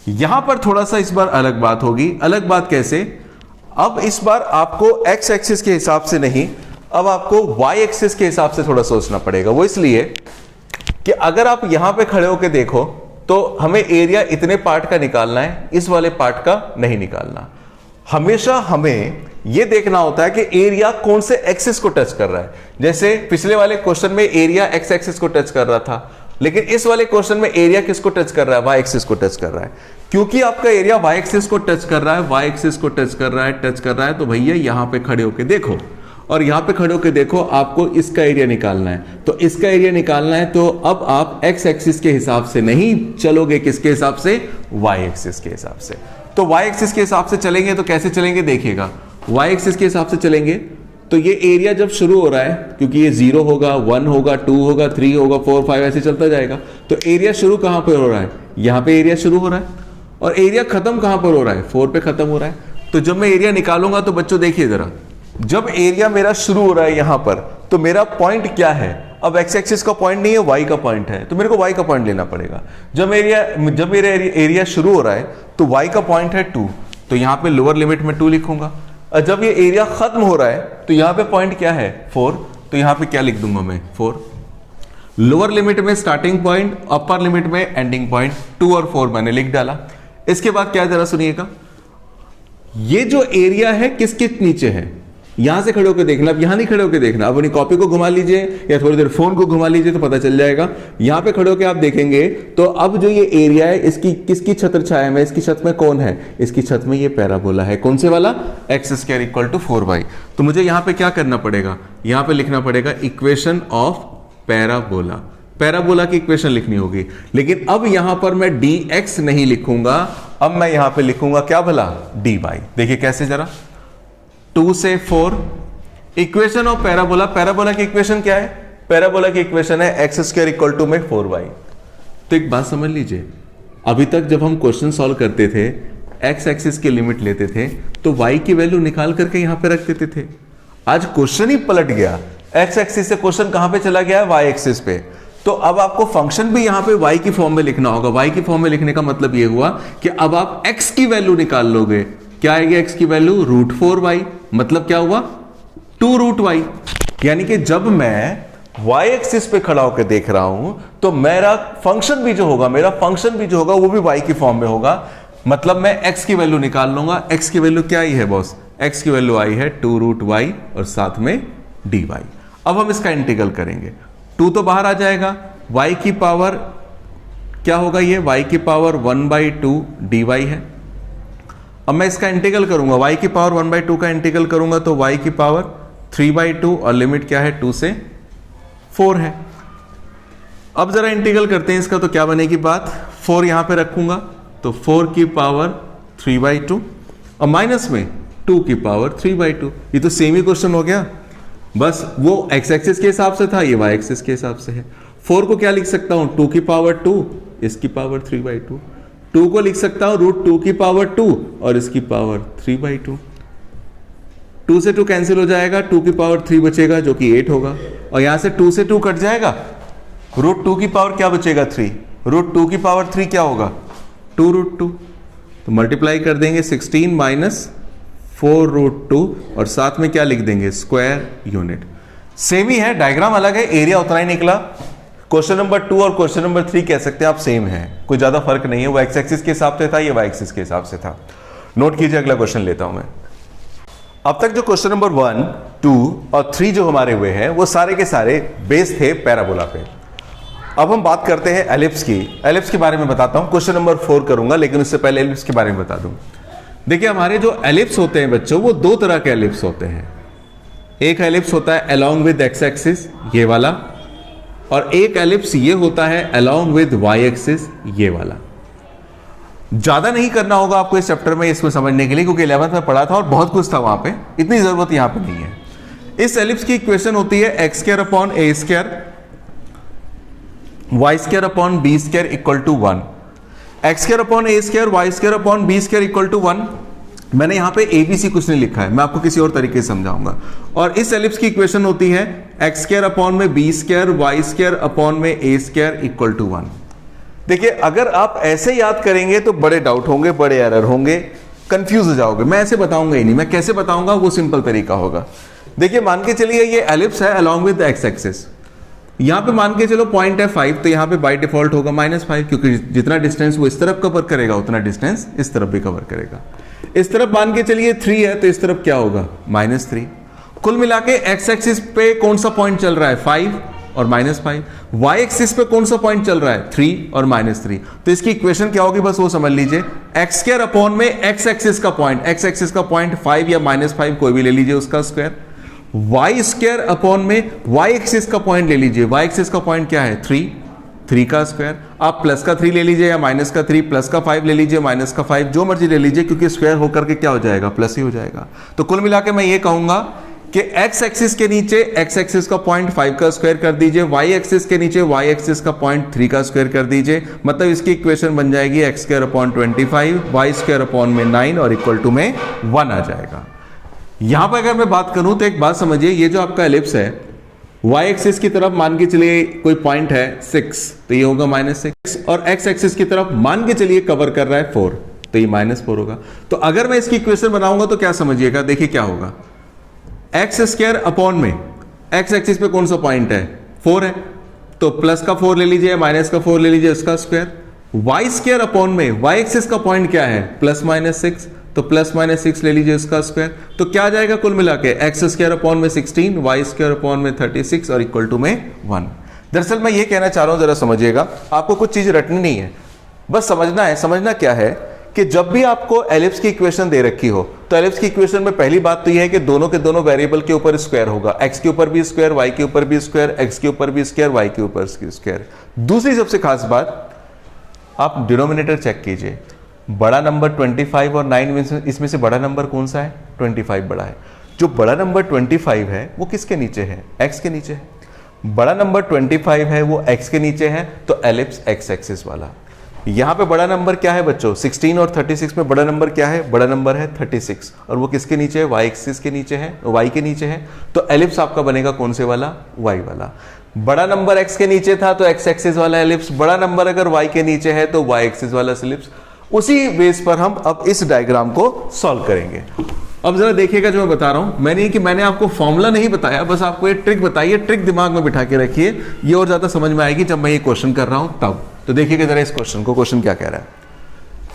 Speaker 1: यहां पर थोड़ा सा इस बार अलग बात होगी। अलग बात कैसे, अब इस बार आपको x एक्सिस के हिसाब से नहीं, अब आपको y एक्सिस के हिसाब से थोड़ा सोचना पड़ेगा। वो इसलिए कि अगर आप यहां पे खड़े होकर देखो तो हमें एरिया इतने पार्ट का निकालना है, इस वाले पार्ट का नहीं निकालना। हमेशा हमें यह देखना होता है कि एरिया कौन से एक्सिस को टच कर रहा है। जैसे पिछले वाले क्वेश्चन में एरिया x एक्सिस को टच कर रहा था, लेकिन इस वाले क्वेश्चन में एरिया किसको टच कर रहा है, y एक्सिस को टच कर रहा है। क्योंकि आपका एरिया y एक्सिस को टच कर रहा है, y एक्सिस को टच कर रहा है, तो भैया यहां पे खड़े होके देखो, और यहां पे खड़े होके देखो, आपको इसका एरिया निकालना है। तो इसका एरिया निकालना है, तो अब आप x एक्सिस के हिसाब से नहीं चलोगे, किसके हिसाब से, y एक्सिस के हिसाब से। तो y एक्सिस के हिसाब से चलेंगे तो कैसे चलेंगे देखिएगा, y एक्सिस के हिसाब से चलेंगे तो ये एरिया जब शुरू हो रहा है, क्योंकि ये 0 होगा, 1 होगा, 2 होगा, 3 होगा, 4 5 ऐसे चलता जाएगा। तो एरिया शुरू कहां पर हो रहा है, यहां पे एरिया शुरू हो रहा है, और एरिया खत्म कहां पर हो रहा है, 4 पे खत्म हो रहा है। तो जब मैं एरिया निकालूंगा तो बच्चों देखिए जरा, जब एरिया मेरा शुरू हो रहा है यहां पर, तो मेरा पॉइंट क्या है, अब एक्स एक्सिस का पॉइंट नहीं है, वाई का पॉइंट है, तो मेरे को वाई का पॉइंट लेना पड़ेगा। जब मेरा एरिया शुरू हो रहा है तो वाई का पॉइंट है 2, तो यहां पे लोअर लिमिट में 2 लिखूंगा। और जब ये एरिया खत्म हो रहा है तो यहां पे पॉइंट क्या है, 4, तो यहां पे क्या लिख दूंगा मैं, 4। लोअर लिमिट में स्टार्टिंग पॉइंट, अपर लिमिट में एंडिंग पॉइंट, 2 और 4 मैंने लिख डाला। इसके बाद क्या, जरा सुनिएगा, ये जो एरिया है किसके नीचे है, यहां से खड़े होकर देखना, अब यहां नहीं खड़े होकर देखना, अब अपनी कॉपी को घुमा लीजिए या थोड़ी देर फोन को घुमा लीजिए तो पता चल जाएगा। यहां पे खड़े होकर आप देखेंगे तो अब जो ये एरिया है, इसकी किसकी छत्र छाया में, इसकी छत में कौन है, इसकी छत में ये पैराबोला है। कौन से वाला, x square equal to 4y। तो मुझे यहां पे क्या करना पड़ेगा, यहां पे लिखना पड़ेगा इक्वेशन ऑफ पैराबोला। पैराबोला की इक्वेशन लिखनी होगी, लेकिन अब यहां पर मैं dx नहीं लिखूंगा, अब मैं यहां पे लिखूंगा क्या भला, dy। देखिए कैसे जरा, 2 से 4, इक्वेशन ऑफ पैराबोला। पैराबोला की इक्वेशन क्या है, पैराबोला की इक्वेशन है एक्स स्क्वायर इक्वल टू में 4y। तो एक बात समझ लीजिए, अभी तक जब हम क्वेश्चन सॉल्व करते थे, एक्स एक्सिस की लिमिट लेते थे तो y की वैल्यू निकाल करके यहां पे रख देते थे। आज क्वेश्चन ही पलट गया, एक्स एक्सिस से क्वेश्चन कहां पे चला गया है, y एक्सिस पे। तो अब आपको फंक्शन भी यहां पे y की फॉर्म में लिखना होगा। y की फॉर्म में लिखने का मतलब यह हुआ कि अब आप x की वैल्यू निकाल लोगे। क्या आएगी x की वैल्यू, √4y। मतलब क्या हुआ, 2√y। यानी कि जब मैं y एक्सिस पे खड़ा होकर देख रहा हूं तो मेरा फंक्शन भी जो होगा वो भी y की फॉर्म में होगा। मतलब मैं x की वैल्यू निकाल लूंगा। x की वैल्यू क्या आई है बॉस, x की वैल्यू आई है 2√y और साथ में dy। अब हम इसका इंटीग्रल करेंगे, 2 तो बाहर आ जाएगा, y की पावर क्या होगा ये y की पावर 1/2 dy है। अब मैं इसका इंटीग्रल करूंगा, y की पावर 1/2 का इंटीग्रल करूंगा तो y की पावर 3/2 और लिमिट क्या है 2 से 4 है। अब जरा इंटीग्रल करते हैं इसका, तो क्या बनेगी बात, 4 यहां पे रखूंगा तो 4 की पावर 3/2 और माइनस में 2 की पावर 3/2। ये तो सेम ही क्वेश्चन हो गया, बस वो x एक्सिस के हिसाब से था, ये y एक्सिस के हिसाब से है। 4 को क्या लिख सकता हूं, 2 की पावर 2, इसकी पावर 3/2। 2 को लिख सकता हूं √2 की पावर 2 और इसकी पावर 3/2। 2 से 2 कैंसिल हो जाएगा, 2 की पावर 3 बचेगा जो कि 8 होगा, और यहां से 2 से 2 कट जाएगा, √2 की पावर क्या बचेगा 3, √2 की पावर 3 क्या होगा 2√2। तो मल्टीप्लाई कर देंगे 16 माइनस 4√2 और साथ में क्या लिख देंगे स्क्वायर यूनिट। सेम ही है, डायग्राम अलग है, एरिया उतना ही निकला। क्वेश्चन नंबर 2 और क्वेश्चन नंबर 3 कह सकते हैं आप सेम है, कोई ज्यादा फर्क नहीं है। वो एक्स एक्सिस के हिसाब से था, ये वाई एक्सिस के हिसाब से था। नोट कीजिए, अगला क्वेश्चन लेता हूं मैं। अब तक जो क्वेश्चन नंबर 1, 2 और 3 जो हमारे हुए हैं वो सारे के सारे बेस थे पैराबोला पे। अब हम बात करते हैं एलिप्स की। एलिप्स के बारे में बताता हूं, क्वेश्चन नंबर 4 करूंगा, लेकिन उससे पहले एलिप्स के बारे में बता दूं। देखिए हमारे जो एलिप्स होते हैं बच्चों, वो दो तरह के एलिप्स होते हैं। एक एलिप्स होता है अलोंग विद एक्स एक्सिस, ये वाला, और एक एलिप्स ये होता है अलोंग विद वाई एक्सिस, ये वाला। ज्यादा नहीं करना होगा आपको इस चैप्टर में इसको समझने के लिए, क्योंकि 11th में पढ़ा था और बहुत कुछ था वहां पे, इतनी जरूरत यहां पे नहीं है। इस एलिप्स की इक्वेशन होती है x² upon a² y² upon b² equal to 1। x² upon a² y² upon b² equal to 1। मैंने यहां पे ABC कुछ नहीं लिखा है, मैं आपको किसी और तरीके से समझाऊंगा। और इस एलिप्स की इक्वेशन होती है x² अपॉन में b² y² अपॉन में a² इक्वल टू 1। देखिए अगर आप ऐसे याद करेंगे तो बड़े डाउट होंगे, बड़े एरर होंगे, कंफ्यूज हो जाओगे। मैं ऐसे बताऊंगा ही नहीं, मैं कैसे बताऊंगा वो सिंपल तरीका होगा। देखिए मान के चलिए ये एलिप्स है अलोंग विद एक्स एक्सिस, यहां पे मान के चलो पॉइंट है 5, तो यहां पे बाय डिफॉल्ट होगा -5, क्योंकि जितना डिस्टेंस वो इस तरफ कवर करेगा उतना डिस्टेंस इस तरफ भी कवर करेगा। इस तरफ मान के चलिए 3 है, तो इस तरफ क्या होगा -3। कुल मिला के एक्स एक्सिस पे कौन सा पॉइंट चल रहा है 5 और -5, वाई एक्सिस पे कौन सा पॉइंट चल रहा है 3 और -3। तो इसकी इक्वेशन क्या होगी बस वो समझ लीजिए, x² अपॉन में एक्स एक्सिस का पॉइंट, एक्स एक्सिस का पॉइंट 5 या -5 कोई भी ले लीजिए उसका स्क्वायर, y² अपॉन में y एक्सिस का पॉइंट ले लीजिए, y एक्सिस का पॉइंट क्या है 3 का स्क्वायर। आप प्लस का 3 ले लीजिए या माइनस का 3, प्लस का 5 ले लीजिए माइनस का 5, जो मर्जी ले लीजिए, क्योंकि स्क्वायर होकर के क्या हो जाएगा प्लस ही हो जाएगा। तो कुल मिला के मैं ये कहूंगा कि x एक्सिस के नीचे x एक्सिस का पॉइंट 5 का स्क्वायर कर दीजिए, y एक्सिस के नीचे y एक्सिस का पॉइंट 3 का स्क्वायर कर दीजिए, मतलब इसकी इक्वेशन बन जाएगी x² अपॉन 25 y² अपॉन में 9 और इक्वल टू में 1 आ जाएगा। यहां पर अगर मैं बात करूं तो एक बात समझिए, ये जो आपका एलिप्स है y एक्सिस की तरफ मान के चलिए कोई पॉइंट है 6, तो ये होगा -6, और x एक्सिस की तरफ मान के चलिए कवर कर रहा है 4, तो ये -4 होगा। तो अगर मैं इसकी इक्वेशन बनाऊंगा तो क्या समझिएगा, देखिए क्या होगा, x² अपॉन में x एक्सिस पे कौन सा पॉइंट है 4 है, तो प्लस का 4 ले लीजिए माइनस का 4 ले लीजिए उसका स्क्वायर। y² अपॉन में y एक्सिस का पॉइंट क्या है +-6, तो +-6 ले लीजिए उसका स्क्वायर। तो क्या आ जाएगा कुल मिला के x² अपॉन में 16, y² अपॉन में 36 और इक्वल टू में 1। दरअसल मैं ये कहना चाह रहा हूं, जरा समझिएगा, आपको कुछ चीज रटनी नहीं है, बस समझना है। समझना क्या है कि जब भी आपको एलिप्स की इक्वेशन दे रखी हो, तो एलिप्स की इक्वेशन में पहली बात तो यह है कि दोनों के दोनों वेरिएबल के ऊपर स्क्वायर होगा, x के ऊपर भी स्क्वायर, y के ऊपर भी स्क्वायर, x के ऊपर भी स्क्वायर, y के ऊपर स्क्वायर। दूसरी सबसे खास बात, आप डिनोमिनेटर चेक कीजिए, बड़ा नंबर 25 और 9 में इसमें से बड़ा नंबर कौन सा है 25 बड़ा है। जो बड़ा नंबर 25 है वो किसके नीचे है, x के नीचे है। बड़ा नंबर 25 है वो x के नीचे है, तो एलिप्स x एक्सिस वाला। यहां पे बड़ा नंबर क्या है बच्चों 16 और 36 में बड़ा नंबर क्या है, बड़ा नंबर है 36, और वो किसके नीचे है, y एक्सिस के नीचे है, y के नीचे है। तो एलिप्स आपका बनेगा कौन से वाला, y वाला। बड़ा नंबर x के नीचे था तो x एक्सिस वाला एलिप्स, बड़ा नंबर अगर y के नीचे है तो y एक्सिस वाला एलिप्स। उसी बेस पर हम अब इस डायग्राम को सॉल्व करेंगे। अब जरा देखिएगा जो मैं बता रहा हूं, मैंने आपको फॉर्मूला नहीं बताया, बस आपको ये ट्रिक बताई है, ट्रिक दिमाग में बिठा के रखिए, ये और ज्यादा समझ में आएगी जब मैं ये क्वेश्चन कर रहा हूं तब। तो देखिएगा जरा इस क्वेश्चन को, क्वेश्चन क्या कह रहा है,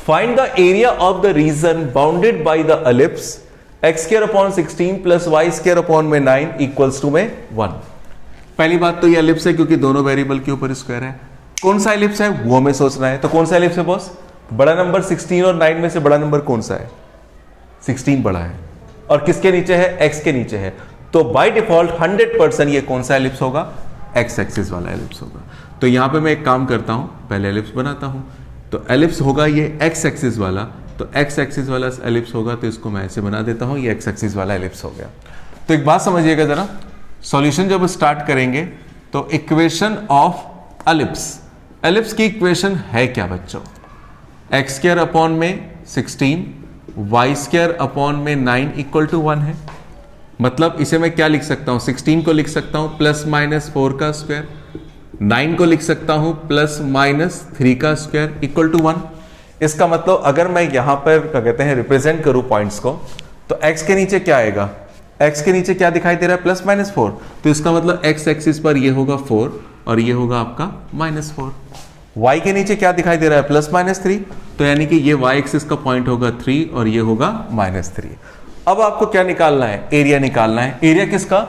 Speaker 1: find the area of the reason bounded by the ellipse x² upon 16 plus y² upon में 9 इक्वल्स टू में 1। पहली बात तो ये एलिप्स है क्योंकि दोनों वेरिएबल के ऊपर स्क्वायर है। कौन सा एलिप्स है वो हमें सोचना है। तो कौन सा एलिप्स है बॉस? बड़ा नंबर 16 और 9 में से बड़ा नंबर कौन सा है? 16 बड़ा है। और किसके नीचे है? x के नीचे है। तो बाय डिफॉल्ट 100% ये कौन सा एलिप्स होगा? x एक्सिस वाला एलिप्स होगा। तो यहां पे मैं एक काम करता हूं, पहले एलिप्स बनाता हूं। तो एलिप्स होगा ये x एक्सिस वाला, तो x एक्सिस वाला एलिप्स होगा, तो इसको मैं ऐसे बना देता हूं, ये x एक्सिस वाला एलिप्स हो गया। तो एक बात समझिएगा जरा, सॉल्यूशन जब स्टार्ट करेंगे तो इक्वेशन ऑफ एलिप्स की इक्वेशन है क्या बच्चों? एक्स स्क्वायर अपॉन में 16, वाई स्क्वायर अपॉन में 9 इक्वल टू 1 है। मतलब इसे मैं क्या लिख सकता हूं? 16 को लिख सकता हूं प्लस माइनस 4 का स्क्वायर, 9 को लिख सकता हूं प्लस माइनस 3 का स्क्वायर इक्वल टू 1। इसका मतलब अगर मैं यहां पर क्या कहते हैं रिप्रेजेंट करूं पॉइंट्स को, तो x के नीचे क्या आएगा? x के नीचे क्या दिखाई दे रहा है? Plus minus 4। तो इसका मतलब x एक्सिस पर ये होगा 4 और ये होगा आपका -4। y के नीचे क्या दिखाई दे रहा है? Plus minus 3। तो यानी कि ये y एक्सिस का पॉइंट होगा 3 और ये होगा -3। अब आपको क्या निकालना है? एरिया निकालना है। एरिया किसका?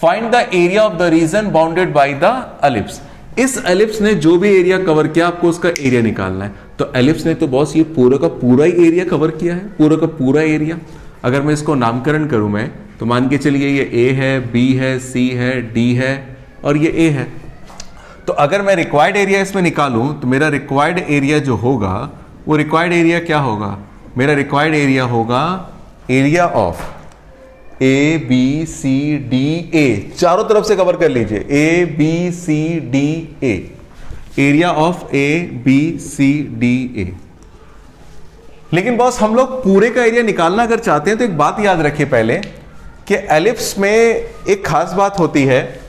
Speaker 1: Find the area of the reason bounded by the ellipse. इस एलिप्स ने जो भी एरिया कवर किया आपको उसका एरिया निकालना है। तो एलिप्स ने तो बॉस ये पूरा का पूरा ही एरिया कवर किया है, पूरा का पूरा एरिया। अगर मैं इसको नामकरण करूं मैं, तो मान के चलिए ये A है, B है, C है, D है और ये A है। तो अगर मैं रिक्वायर्ड एरिया इसमें निकालूं तो मेरा रिक्वायर्ड एरिया जो होगा वो रिक्वायर्ड एरिया क्या होगा? मेरा रिक्वायर्ड एरिया होगा area of A B C D A, चारों तरफ से कवर कर लीजिए, A B C D A, area of A B C D A। लेकिन बॉस हम लोग पूरे का एरिया निकालना अगर चाहते हैं तो एक बात याद रखिए पहले कि एलिप्स में एक खास बात होती है।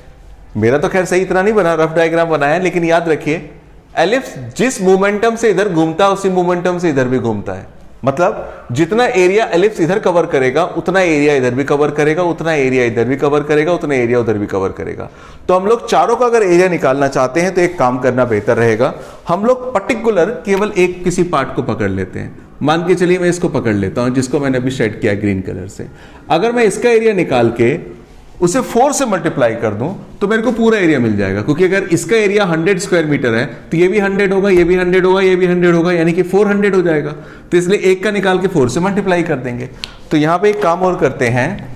Speaker 1: मेरा तो खैर सही इतना नहीं बना, रफ डायग्राम बनाया, लेकिन याद रखिए एलिप्स जिस मोमेंटम से इधर घूमता है उसी मोमेंटम से इधर भी घूमता है। मतलब जितना एरिया एलिप्स इधर कवर करेगा उतना एरिया इधर भी कवर करेगा, उतना एरिया इधर भी कवर करेगा, उतना एरिया उधर भी कवर करेगा। तो हम लोग चारों का अगर एरिया निकालना चाहते हैं तो एक काम करना बेहतर रहेगा, हम लोग पर्टिकुलर केवल एक किसी पार्ट को पकड़ लेते हैं। मान के चलिए मैं इसको पकड़ लेता हूं जिसको मैंने अभी शेड किया ग्रीन कलर से। अगर मैं इसका एरिया निकाल के उसे 4 से मल्टीप्लाई कर दूं तो मेरे को पूरा एरिया मिल जाएगा, क्योंकि अगर इसका एरिया 100 स्क्वायर मीटर है तो ये भी 100 होगा, ये भी 100 होगा, ये भी 100 होगा, यानी कि 400 हो जाएगा। तो इसलिए एक का निकाल के 4 से मल्टीप्लाई कर देंगे। तो यहां पे एक काम और करते हैं,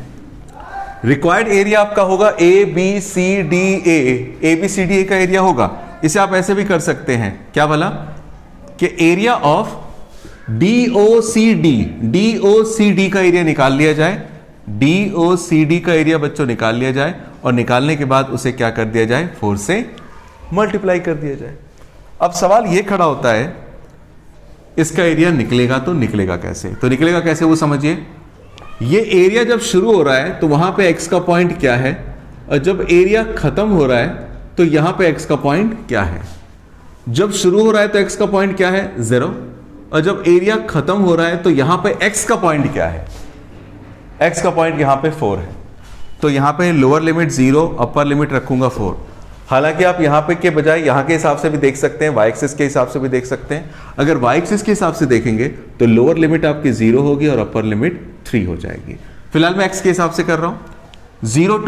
Speaker 1: रिक्वायर्ड एरिया आपका होगा ABCDA का एरिया होगा। इसे आप ऐसे भी कर सकते हैं, क्या बोला कि एरिया ऑफ DOCD का एरिया निकाल लिया जाए। DOCD का एरिया बच्चों निकाल लिया जाए और निकालने के बाद उसे क्या कर दिया जाए? 4 से मल्टीप्लाई कर दिया जाए। अब सवाल यह खड़ा होता है इसका एरिया निकलेगा तो निकलेगा कैसे? तो निकलेगा कैसे वो समझिए। ये एरिया जब शुरू हो रहा है तो वहां पे x का पॉइंट क्या है, और जब एरिया खत्म हो रहा है तो यहां पे x का पॉइंट क्या है। जब शुरू हो रहा है तो x का पॉइंट क्या है? 0, और जब एरिया खत्म हो रहा है तो यहां पे x का पॉइंट क्या है? x का पॉइंट यहां पे 4 है। तो यहां पे लोअर लिमिट 0, अपर लिमिट रखूंगा 4। हालांकि आप यहां पे के बजाय यहां के हिसाब से भी देख सकते हैं, y एक्सिस के हिसाब से भी देख सकते हैं। अगर y एक्सिस के हिसाब से देखेंगे तो लोअर लिमिट आपकी 0 होगी और अपर लिमिट 3 हो जाएगी। फिलहाल मैं x के हिसाब से कर रहा हूं, 0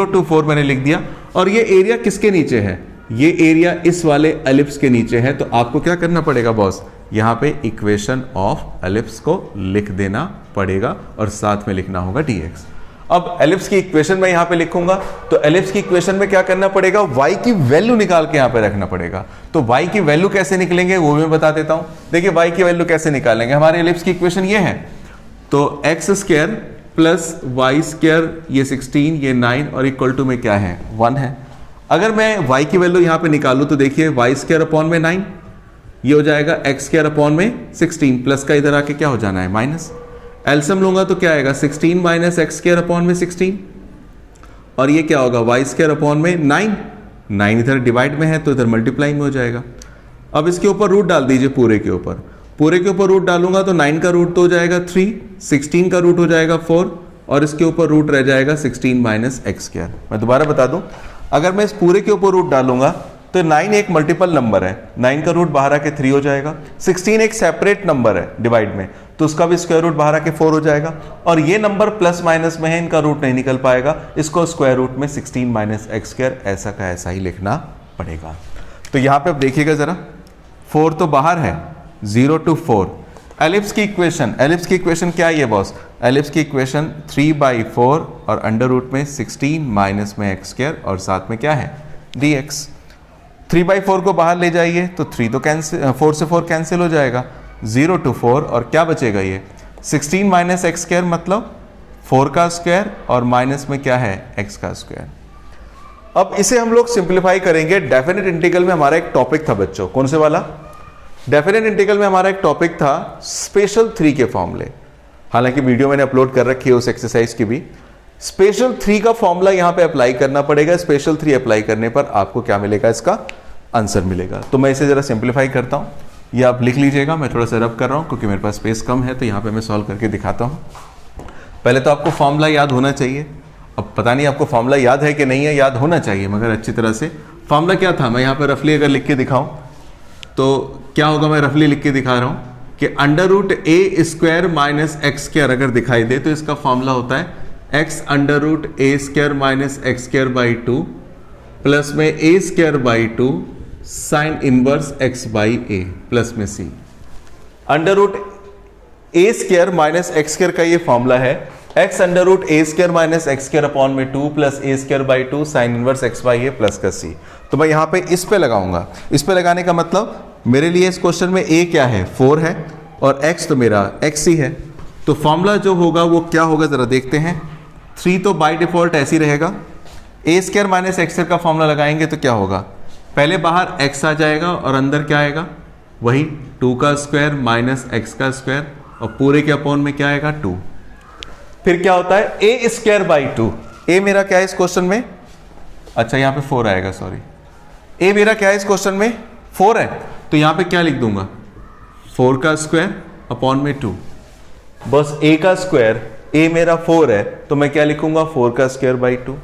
Speaker 1: to 4 मैंने लिख दिया। और ये एरिया किसके नीचे है? ये एरिया इस वाले एलिप्स के नीचे है। तो आपको क्या करना पड़ेगा बॉस? यहां पे इक्वेशन ऑफ एलिप्स को लिख देना पड़ेगा और साथ में लिखना होगा dx। अब एलिप्स की इक्वेशन मैं यहां पे लिखूंगा, तो एलिप्स की इक्वेशन में क्या करना पड़ेगा? y की वैल्यू निकाल के यहां पे रखना पड़ेगा। तो y की वैल्यू कैसे निकलेंगे वो मैं बता देता हूं। देखिए y की वैल्यू कैसे निकालेंगे, हमारे एलिप्स की इक्वेशन ये है। तो x square plus y square, ये 16, ये 9 और इक्वल टू में क्या है? 1 है। अगर मैं y की वैल्यू यहां पे निकालूं तो देखिए वाई स्क्वायर अपॉन में 9, ये हो जाएगा x स्क्वायर अपॉन में 16, प्लस का इधर आके क्या हो जाना है? माइनस। एलसीएम लूंगा तो क्या आएगा? 16 माइनस एक्स स्क्वायर अपॉन में 16, और ये क्या होगा? वाई स्क्वायर अपॉन में 9 इधर डिवाइड में है तो इधर मल्टीप्लाई में हो जाएगा। अब इसके ऊपर रूट डाल दीजिए, पूरे के ऊपर रूट डालूंगा तो 9 का रूट तो हो जाएगा 3, 16 का रूट हो जाएगा 4, और इसके ऊपर रूट रह जाएगा 16 माइनस एक्स स्क्वायर। मैं दोबारा बता दूं, अगर मैं इस पूरे के ऊपर रूट डालूंगा तो 9 एक मल्टीपल नंबर है, 9 का रूट बाहर आके 3 हो जाएगा। 16 एक सेपरेट नंबर है डिवाइड में, तो उसका भी स्क्वायर रूट बाहर आके 4 हो जाएगा। और ये नंबर प्लस माइनस में है, इनका रूट नहीं निकल पाएगा, इसको स्क्वायर रूट में 16 माइनस एक्स स्क्वायर ऐसा का ऐसा ही लिखना पड़ेगा। तो यहां पे आप देखिएगा जरा, 4 तो बाहर है, 0 to 4। एलिप्स की इक्वेशन क्या है ये बॉस? एलिप्स की इक्वेशन 3/4 और अंडर रूट में 16 माइनस में x स्क्वायर और साथ में क्या है dx। 3/4 को बाहर ले जाइए तो 3 तो कैंसिल, 4 से 4 कैंसिल हो जाएगा, 0 to 4 और क्या बचेगा ये 16 माइनस एक्स स्क्वायर मतलब 4 का स्क्वायर और माइनस में क्या है x का स्क्वायर। अब इसे हम लोग सिंप्लीफाई करेंगे। डेफिनेट इंटीग्रल में हमारा एक टॉपिक था बच्चों, कौन से वाला? डेफिनेट इंटीग्रल में हमारा एक टॉपिक था स्पेशल 3 के फॉर्मूले। हालांकि वीडियो मैंने अपलोड कर रखी है उस एक्सरसाइज की भी। स्पेशल 3 का फॉर्मूला यहां पे अप्लाई करना पड़ेगा। स्पेशल 3 अप्लाई करने पर आपको क्या मिलेगा, इसका आंसर मिलेगा। तो मैं इसे जरा सिंप्लीफाई करता हूं, ये आप लिख लीजिएगा। मैं थोड़ा सा रब कर रहा हूं क्योंकि मेरे पास स्पेस कम है, तो यहां पे मैं सॉल्व करके दिखाता हूं। पहले तो आपको फॉर्मूला याद होना चाहिए। अब पता नहीं आपको फॉर्मूला याद है कि नहीं है, याद होना चाहिए मगर अच्छी तरह से। फॉर्मूला क्या था, मैं यहाँ पे रफली अगर लिख के दिखाऊं तो क्या होगा, मैं रफली लिख के दिखा रहा हूं कि under root A square minus X square अगर दिखाई दे तो इसका फॉर्मूला होता है X under root A square minus X square by 2 plus में A square by 2 sine inverse X by A plus में C. Under root A square minus X square का ये फॉर्मूला है X under root A square minus X square upon में 2 plus A square by 2 sine inverse X by A plus का सी। तो मैं यहां पे इस पे लगाऊंगा। इस पे लगाने का मतलब मेरे लिए इस क्वेश्चन में ए क्या है 4 है और एक्स तो मेरा एक्स ही है। तो फॉर्मूला जो होगा वो क्या होगा जरा देखते हैं। 3 तो बाय डिफॉल्ट ऐसे ही रहेगा। ए स्क्वायर माइनस एक्स स्क्वायर का फॉर्मूला लगाएंगे तो क्या होगा, पहले बाहर x आ जाएगा और अंदर क्या आएगा, वही 2 का स्क्वायर माइनस एक्स का स्क्वायर और पूरे के अपॉन में क्या आएगा 2। फिर क्या होता है ए स्क्वायर बाई 2। ए मेरा क्या है इस क्वेश्चन में, अच्छा यहाँ पे 4 आएगा, सॉरी। ए मेरा क्या है इस क्वेश्चन में 4 है, तो यहाँ पे क्या लिख दूंगा 4 का स्क्वायर अपॉन में 2। बस ए का स्क्वायर, ए मेरा 4 है तो मैं क्या लिखूंगा 4 का स्क्वायर बाई 2।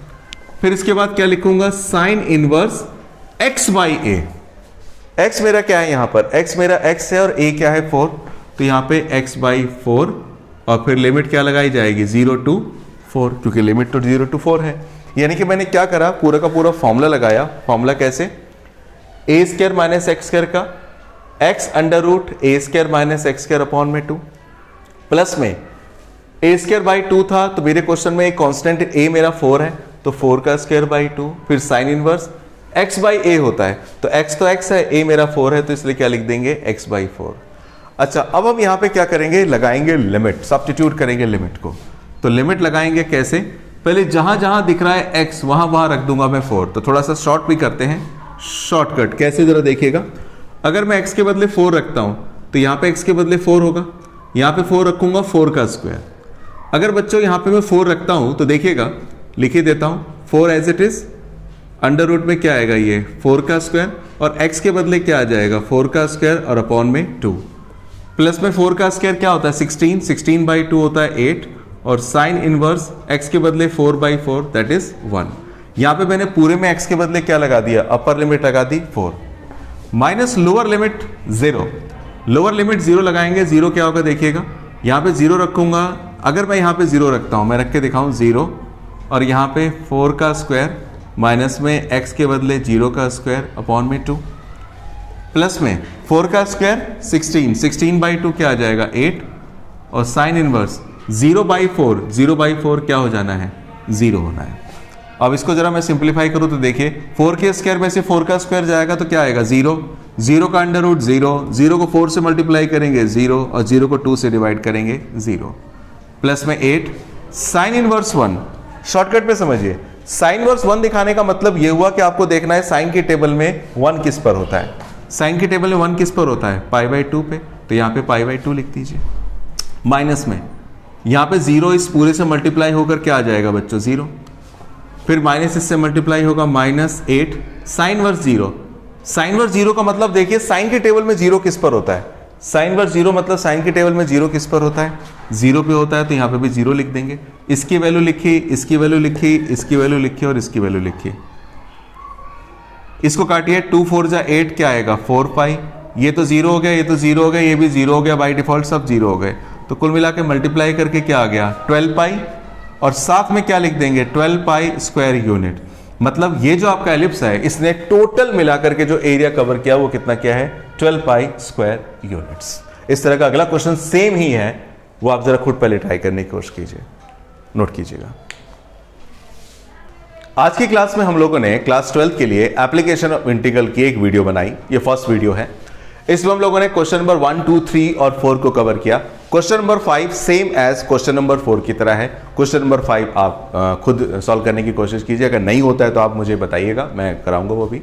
Speaker 1: फिर इसके बाद क्या लिखूंगा sine inverse x by A. x मेरा क्या है यहां पर, x मेरा x है और a क्या है 4, तो यहां पे x बाई 4 और फिर लिमिट क्या लगाई जाएगी 0 to 4 क्योंकि लिमिट तो 0 to 4 है। यानी कि मैंने क्या करा, पूरा का पूरा फॉर्मूला लगाया। फॉर्मूला कैसे, A square minus X square का x under root A square minus X square upon में 2 प्लस में ए स्क्वायर बाई 2 था तो मेरे क्वेश्चन में एक कांस्टेंट a मेरा 4 है तो 4 का स्क्वायर बाई 2 फिर साइन इनवर्स x बाई ए होता है तो x तो x है, a मेरा 4 है तो इसलिए क्या लिख देंगे x बाई 4। अच्छा अब हम यहां पे क्या करेंगे, लगाएंगे लिमिट, सब्स्टिट्यूट करेंगे लिमिट को। तो लिमिट लगाएंगे कैसे, पहले जहां जहां दिख रहा है x वहां वहां रख दूंगा मैं 4। तो थोड़ा सा शॉर्ट भी करते हैं, शॉर्टकट कैसे जरा देखिएगा। अगर मैं x के बदले 4 रखता हूं तो यहां पे x के बदले 4 होगा, यहां पे 4 रखूंगा 4 का स्क्वायर। अगर बच्चों यहां पे मैं 4 रखता हूं तो देखिएगा, लिख ही देता हूं 4 as it is, under root में क्या आएगा ये 4 का स्क्वायर और x के बदले क्या आ जाएगा 4 का स्क्वायर और अपॉन में 2 प्लस में 4 का स्क्वायर क्या होता है 16, 16 बाई 2 होता है 8 और साइन इनवर्स x के बदले 4 बाई 4 दैट इज 1। यहां पे मैंने पूरे में x के बदले क्या लगा दिया, अपर लिमिट लगा दी 4 minus lower limit 0। Lower limit 0 लगाएंगे, 0 क्या होगा देखिएगा, यहां पे 0 रखूंगा। अगर मैं यहां पे 0 रखता हूं, मैं रख के दिखाऊं 0 और यहां पे 4 का स्क्वायर माइनस में x के बदले 0 का स्क्वायर अपॉन में 2 प्लस में 4 का स्क्वायर 16, 16 बाई 2 क्या आ जाएगा 8 और साइन इनवर्स 0 बाई 4, 0 बाई 4 क्या हो जाना है 0 होना है। अब इसको जरा मैं सिंप्लीफाई करूं तो देखिए 4 के स्क्वायर में से 4 का स्क्वायर जाएगा तो क्या आएगा 0, 0 का अंडर रूट 0, 0 को 4 से मल्टीप्लाई करेंगे 0 और 0 को 2 से डिवाइड करेंगे 0 प्लस में 8 साइन इनवर्स 1। शॉर्टकट में समझिए, साइन इनवर्स 1 दिखाने का मतलब यह हुआ कि आपको देखना है साइन की टेबल में 1 किस पर होता है। साइन की टेबल में 1 किस पर होता है पाई बाई 2 पे, तो यहाँ पे पाई बाई 2 लिख दीजिए। माइनस में यहाँ पे 0 इस पूरे से मल्टीप्लाई होकर क्या आ जाएगा बच्चों 0, फिर माइनस इससे मल्टीप्लाई होगा minus 8 sine verse 0। Sine verse 0 का मतलब देखिए साइन की टेबल में 0 किस पर होता है, साइन वर्स 0 मतलब साइन की टेबल में 0 किस पर होता है 0 पे होता है, तो यहाँ पे भी 0 लिख देंगे। इसकी वैल्यू लिखी, इसकी वैल्यू लिखी, इसकी वैल्यू लिखी और इसकी वैल्यू लिखी। इसको काटिए 2 4 जा 8 क्या आएगा 4 पाई, ये तो 0 हो गया, ये तो 0 हो गया, ये भी 0 हो गया, बाई डिफॉल्ट सब 0 हो गए। तो कुल मिला के मल्टीप्लाई करके क्या आ गया 12 पाई और साथ में क्या लिख देंगे 12 पाई स्क्वायर यूनिट। मतलब ये जो आपका एलिप्स है इसने टोटल मिलाकर के जो एरिया कवर किया वो कितना क्या है, 12 पाई स्क्वायर यूनिट्स। इस तरह का अगला क्वेश्चन सेम ही है, वो आप जरा खुद पहले ट्राई करने की कोशिश कीजिए, नोट कीजिएगा। आज की क्लास में हम लोगों ने क्लास 12 के लिए एप्लीकेशन ऑफ इंटीग्रल की एक वीडियो बनाई, ये फर्स्ट वीडियो है। इसमें हम लोगों ने क्वेश्चन नंबर 1, 2, 3 और 4 को कवर किया। Question number 5 same as question number 4 की तरह है। क्वेश्चन नंबर 5 आप खुद सॉल्व करने की कोशिश कीजिए, अगर नहीं होता है तो आप मुझे बताइएगा, मैं कराऊंगा वो भी।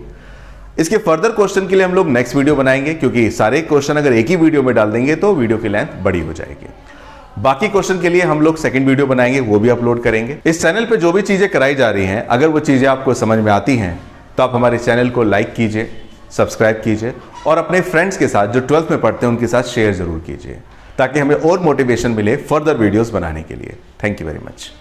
Speaker 1: इसके फर्दर क्वेश्चन के लिए हम लोग नेक्स्ट वीडियो बनाएंगे, क्योंकि सारे क्वेश्चन अगर एक ही वीडियो में डाल देंगे तो वीडियो की लेंथ बड़ी हो जाएगी। बाकी क्वेश्चन के लिए हम लोग सेकंड वीडियो बनाएंगे, वो भी अपलोड करेंगे। इस चैनल पे जो भी चीजें कराई जा रही हैं, अगर वो चीजें आपको समझ में आती हैं तो आप हमारे चैनल को लाइक कीजिए, सब्सक्राइब कीजिए और अपने फ्रेंड्स के साथ जो 12th में पढ़ते हैं उनके साथ शेयर जरूर कीजिए, ताकि हमें और मोटिवेशन मिले फर्दर वीडियोस बनाने के लिए। Thank you very much.